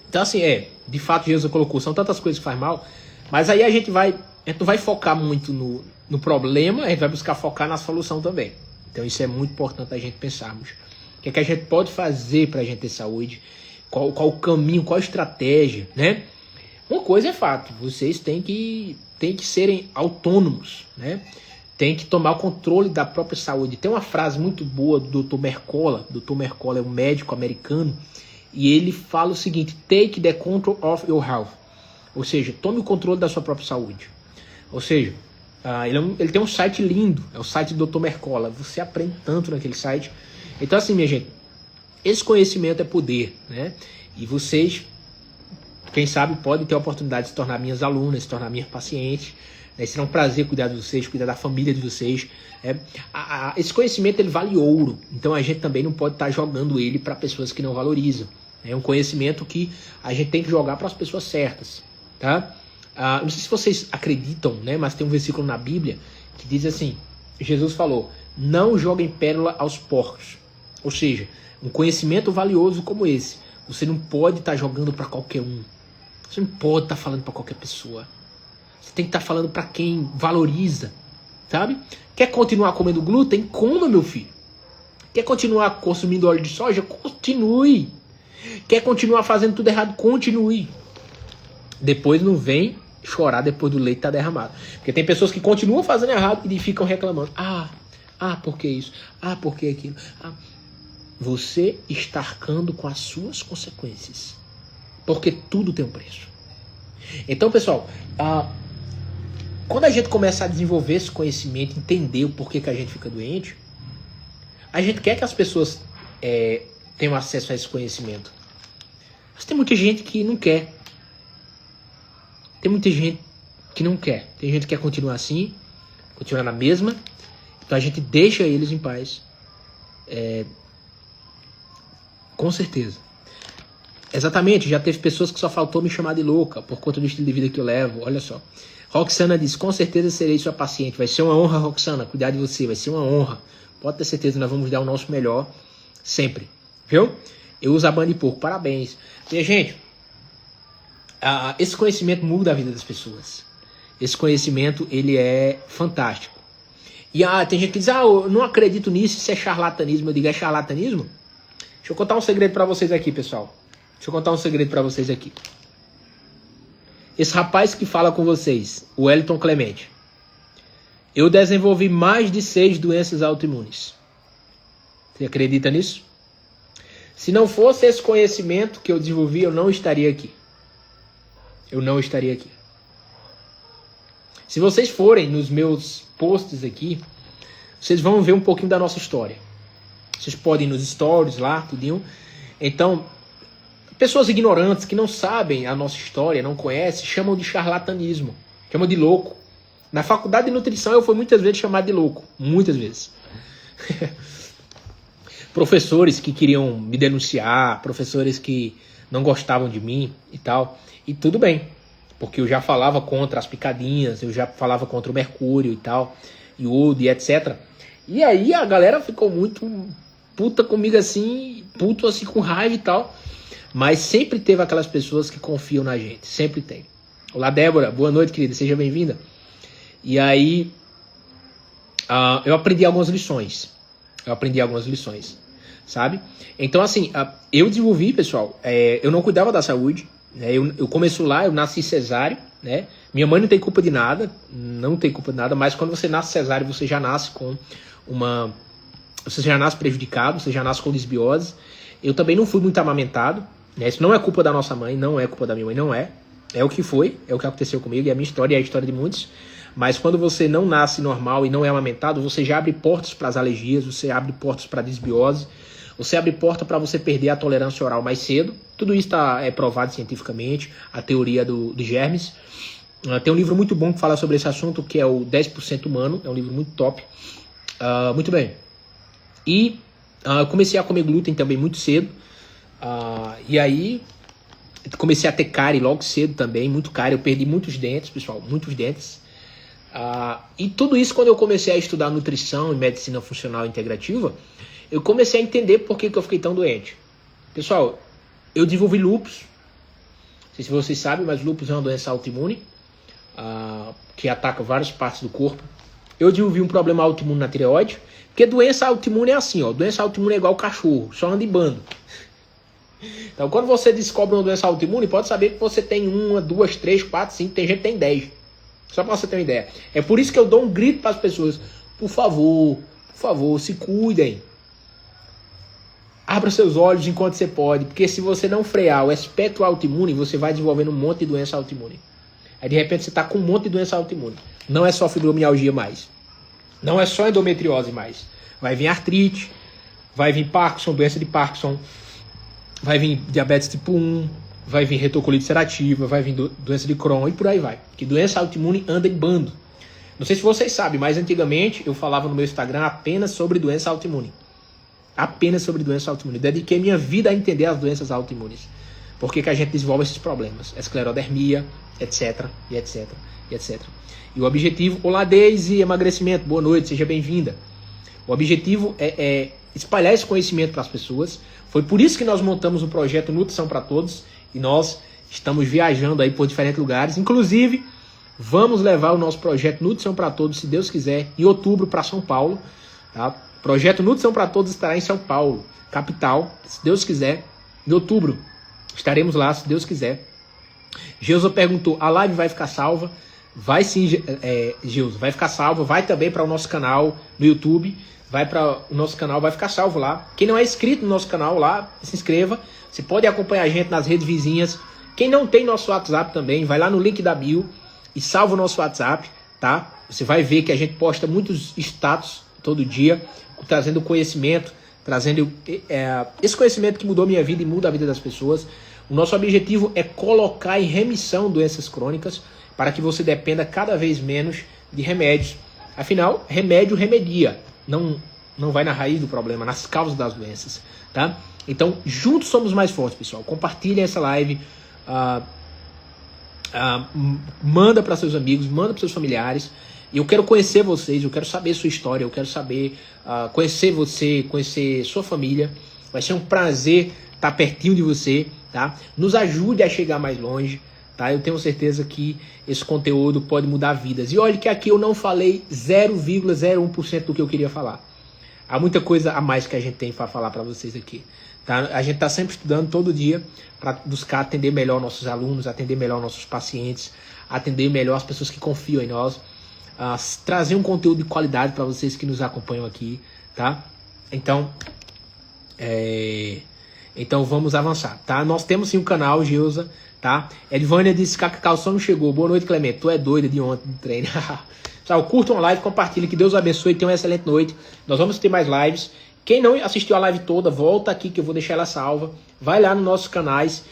Então assim, de fato Jesus colocou, são tantas coisas que faz mal, mas aí a gente não vai focar muito no problema, a gente vai buscar focar na solução também. Então isso é muito importante a gente pensarmos. O que é que a gente pode fazer para a gente ter saúde? Qual o caminho, qual a estratégia, né? Uma coisa é fato, vocês têm que serem autônomos, né? Tem que tomar o controle da própria saúde. Tem uma frase muito boa do Dr. Mercola. O Dr. Mercola é um médico americano. E ele fala o seguinte, take the control of your health. Ou seja, tome o controle da sua própria saúde. Ou seja, ele tem um site lindo, é o site do Dr. Mercola. Você aprende tanto naquele site. Então assim, minha gente, esse conhecimento é poder, né? E vocês, quem sabe, podem ter a oportunidade de se tornar minhas alunas, se tornar minhas pacientes. Será um prazer cuidar de vocês, cuidar da família de vocês. Esse conhecimento ele vale ouro, então a gente também não pode estar jogando ele para pessoas que não valorizam. É um conhecimento que a gente tem que jogar para as pessoas certas, tá? Não sei se vocês acreditam, né? Mas tem um versículo na Bíblia que diz assim: Jesus falou, não joguem pérola aos porcos. Ou seja, um conhecimento valioso como esse, você não pode estar jogando para qualquer um. Você não pode estar falando para qualquer pessoa. Você tem que estar falando para quem valoriza, sabe? Quer continuar comendo glúten? Coma, meu filho. Quer continuar consumindo óleo de soja? Continue. Quer continuar fazendo tudo errado? Continue. Depois não vem chorar depois do leite estar derramado. Porque tem pessoas que continuam fazendo errado e ficam reclamando. Por que isso? Por que aquilo? Você está arcando com as suas consequências. Porque tudo tem um preço. Então, pessoal, quando a gente começa a desenvolver esse conhecimento, entender o porquê que a gente fica doente, a gente quer que as pessoas tenham acesso a esse conhecimento. Mas tem muita gente que não quer. Tem muita gente que não quer. Tem gente que quer continuar assim, continuar na mesma. Então a gente deixa eles em paz. Com certeza. Exatamente, já teve pessoas que só faltou me chamar de louca por conta do estilo de vida que eu levo. Olha só. Roxana diz, com certeza serei sua paciente. Vai ser uma honra, Roxana, cuidar de você. Vai ser uma honra. Pode ter certeza, nós vamos dar o nosso melhor sempre. Viu? Eu uso a banda de porco. Parabéns. E, gente, esse conhecimento muda a vida das pessoas. Esse conhecimento, ele é fantástico. E tem gente que diz, eu não acredito nisso, isso é charlatanismo. Eu digo, é charlatanismo? Deixa eu contar um segredo pra vocês aqui, pessoal. Deixa eu contar um segredo pra vocês aqui. Esse rapaz que fala com vocês, o Wellington Clemente, eu desenvolvi mais de 6 doenças autoimunes. Você acredita nisso? Se não fosse esse conhecimento que eu desenvolvi, eu não estaria aqui. Eu não estaria aqui. Se vocês forem nos meus posts aqui, vocês vão ver um pouquinho da nossa história. Vocês podem ir nos stories lá, tudinho. Então, pessoas ignorantes que não sabem a nossa história, não conhecem, chamam de charlatanismo, chamam de louco. Na faculdade de nutrição eu fui muitas vezes chamado de louco, muitas vezes. Professores que queriam me denunciar, professores que não gostavam de mim e tal. E tudo bem, porque eu já falava contra as picadinhas, eu já falava contra o mercúrio e tal, iodo e etc. E aí a galera ficou muito puta comigo assim, puto assim com raiva e tal. Mas sempre teve aquelas pessoas que confiam na gente, sempre tem. Olá, Débora, boa noite, querida, seja bem-vinda. E aí, eu aprendi algumas lições. Sabe? Então, assim, eu desenvolvi, pessoal, eu não cuidava da saúde, né? Eu começo lá, eu nasci cesáreo, né? Minha mãe não tem culpa de nada, mas quando você nasce cesáreo, você já nasce com você já nasce prejudicado, você já nasce com desbiose. Eu também não fui muito amamentado, né? Isso não é culpa da nossa mãe, não é culpa da minha mãe, não é. É o que foi, é o que aconteceu comigo, é a minha história e é a história de muitos. Mas quando você não nasce normal e não é amamentado, você já abre portas para as alergias, você abre portas para a desbiose, você abre porta para você perder a tolerância oral mais cedo. Tudo isso é provado cientificamente, a teoria dos germes. Tem um livro muito bom que fala sobre esse assunto, que é o 10% Humano, é um livro muito top. Muito bem. E eu comecei a comer glúten também muito cedo. E aí comecei a ter cárie logo cedo também, muito cárie. Eu perdi muitos dentes, pessoal, muitos dentes. E tudo isso, quando eu comecei a estudar nutrição e medicina funcional integrativa, eu comecei a entender por que eu fiquei tão doente. Pessoal, eu desenvolvi lúpus. Não sei se vocês sabem, mas lúpus é uma doença autoimune que ataca várias partes do corpo. Eu desenvolvi um problema autoimune na tireoide, porque doença autoimune é assim, ó. Doença autoimune é igual cachorro, só anda em bando. Então, quando você descobre uma doença autoimune, pode saber que você tem 1, 2, 3, 4, 5, tem gente que tem 10. Só para você ter uma ideia. É por isso que eu dou um grito para as pessoas. Por favor, se cuidem. Abra seus olhos enquanto você pode. Porque se você não frear o espectro autoimune, você vai desenvolvendo um monte de doença autoimune. Aí de repente você está com um monte de doença autoimune. Não é só fibromialgia mais. Não é só endometriose mais. Vai vir artrite, vai vir Parkinson, doença de Parkinson, vai vir diabetes tipo 1, vai vir retocolite ulcerativa, vai vir doença de Crohn e por aí vai. Que doença autoimune anda em bando. Não sei se vocês sabem, mas antigamente eu falava no meu Instagram apenas sobre doença autoimune. Apenas sobre doença autoimune. Dediquei minha vida a entender as doenças autoimunes. Por que a gente desenvolve esses problemas? Esclerodermia, etc, e etc, e etc. E o objetivo... Olá, Deise, emagrecimento, boa noite, seja bem-vinda. O objetivo é espalhar esse conhecimento para as pessoas. Foi por isso que nós montamos o projeto Nutrição para Todos. E nós estamos viajando aí por diferentes lugares. Inclusive, vamos levar o nosso projeto Nutrição para Todos, se Deus quiser, em outubro para São Paulo. Tá? O projeto Nutrição para Todos estará em São Paulo, capital, se Deus quiser. Em outubro estaremos lá, se Deus quiser. Geusa perguntou, a live vai ficar salva? Vai sim, Geusa, vai ficar salva. Vai também para o nosso canal no YouTube. Vai para o nosso canal, vai ficar salvo lá. Quem não é inscrito no nosso canal lá, se inscreva. Você pode acompanhar a gente nas redes vizinhas, Quem não tem nosso WhatsApp também, vai lá no link da bio e salva o nosso WhatsApp, tá? Você vai ver que a gente posta muitos status todo dia, trazendo conhecimento, trazendo esse conhecimento que mudou minha vida e muda a vida das pessoas. O nosso objetivo é colocar em remissão doenças crônicas para que você dependa cada vez menos de remédios. Afinal, remédio remedia, não vai na raiz do problema, nas causas das doenças, tá? Então, juntos somos mais fortes, pessoal. Compartilhem essa live, manda para seus amigos, manda para seus familiares. Eu quero conhecer vocês, eu quero saber sua história, eu quero saber conhecer você, conhecer sua família. Vai ser um prazer estar pertinho de você, tá? Nos ajude a chegar mais longe, tá? Eu tenho certeza que esse conteúdo pode mudar vidas. E olha que aqui eu não falei 0,01% do que eu queria falar. Há muita coisa a mais que a gente tem para falar para vocês aqui, tá? A gente está sempre estudando todo dia para buscar atender melhor nossos alunos, atender melhor nossos pacientes, atender melhor as pessoas que confiam em nós, trazer um conteúdo de qualidade para vocês que nos acompanham aqui, tá? Então vamos avançar, tá? Nós temos sim um canal, Geusa, tá? Edvânia disse que a calção não chegou. Boa noite, Clemente. Tu é doida de ontem no treino. Pessoal, curta uma live, compartilhe, que Deus abençoe e tenha uma excelente noite. Nós vamos ter mais lives. Quem não assistiu a live toda, volta aqui que eu vou deixar ela salva. Vai lá nos nossos canais,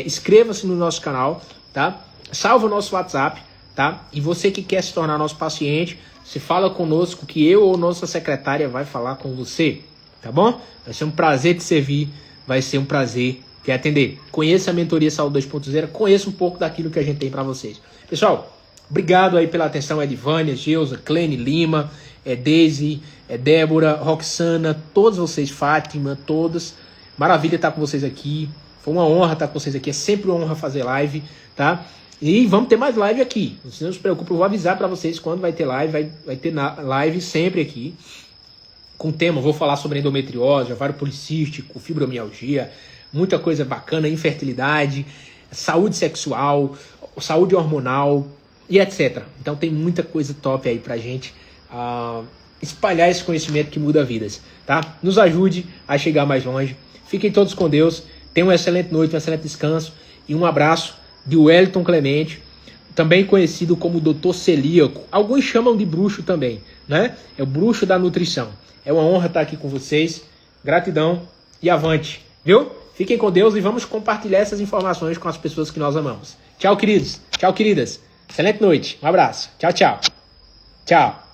inscreva-se no nosso canal, tá? Salva o nosso WhatsApp, tá? E você que quer se tornar nosso paciente, se fala conosco que eu ou nossa secretária vai falar com você, tá bom? Vai ser um prazer te servir, vai ser um prazer te atender. Conheça a Mentoria Saúde 2.0, conheça um pouco daquilo que a gente tem para vocês. Pessoal, obrigado aí pela atenção, Edvânia, Geusa, Clene Lima, Daisy, Débora, Roxana, todos vocês, Fátima, todas. Maravilha estar com vocês aqui. Foi uma honra estar com vocês aqui. É sempre uma honra fazer live, tá? E vamos ter mais live aqui. Não se preocupe, eu vou avisar para vocês quando vai ter live. Vai ter live sempre aqui. Com tema, vou falar sobre endometriose, ovário policístico, fibromialgia, muita coisa bacana, infertilidade, saúde sexual, saúde hormonal e etc. Então tem muita coisa top aí pra gente espalhar esse conhecimento que muda vidas, tá? Nos ajude a chegar mais longe. Fiquem todos com Deus. Tenham uma excelente noite, um excelente descanso e um abraço de Wellington Clemente, também conhecido como Dr. Celíaco. Alguns chamam de bruxo também, né? É o bruxo da nutrição. É uma honra estar aqui com vocês. Gratidão e avante, viu? Fiquem com Deus e vamos compartilhar essas informações com as pessoas que nós amamos. Tchau, queridos. Tchau, queridas. Excelente noite. Um abraço. Tchau, tchau. Tchau.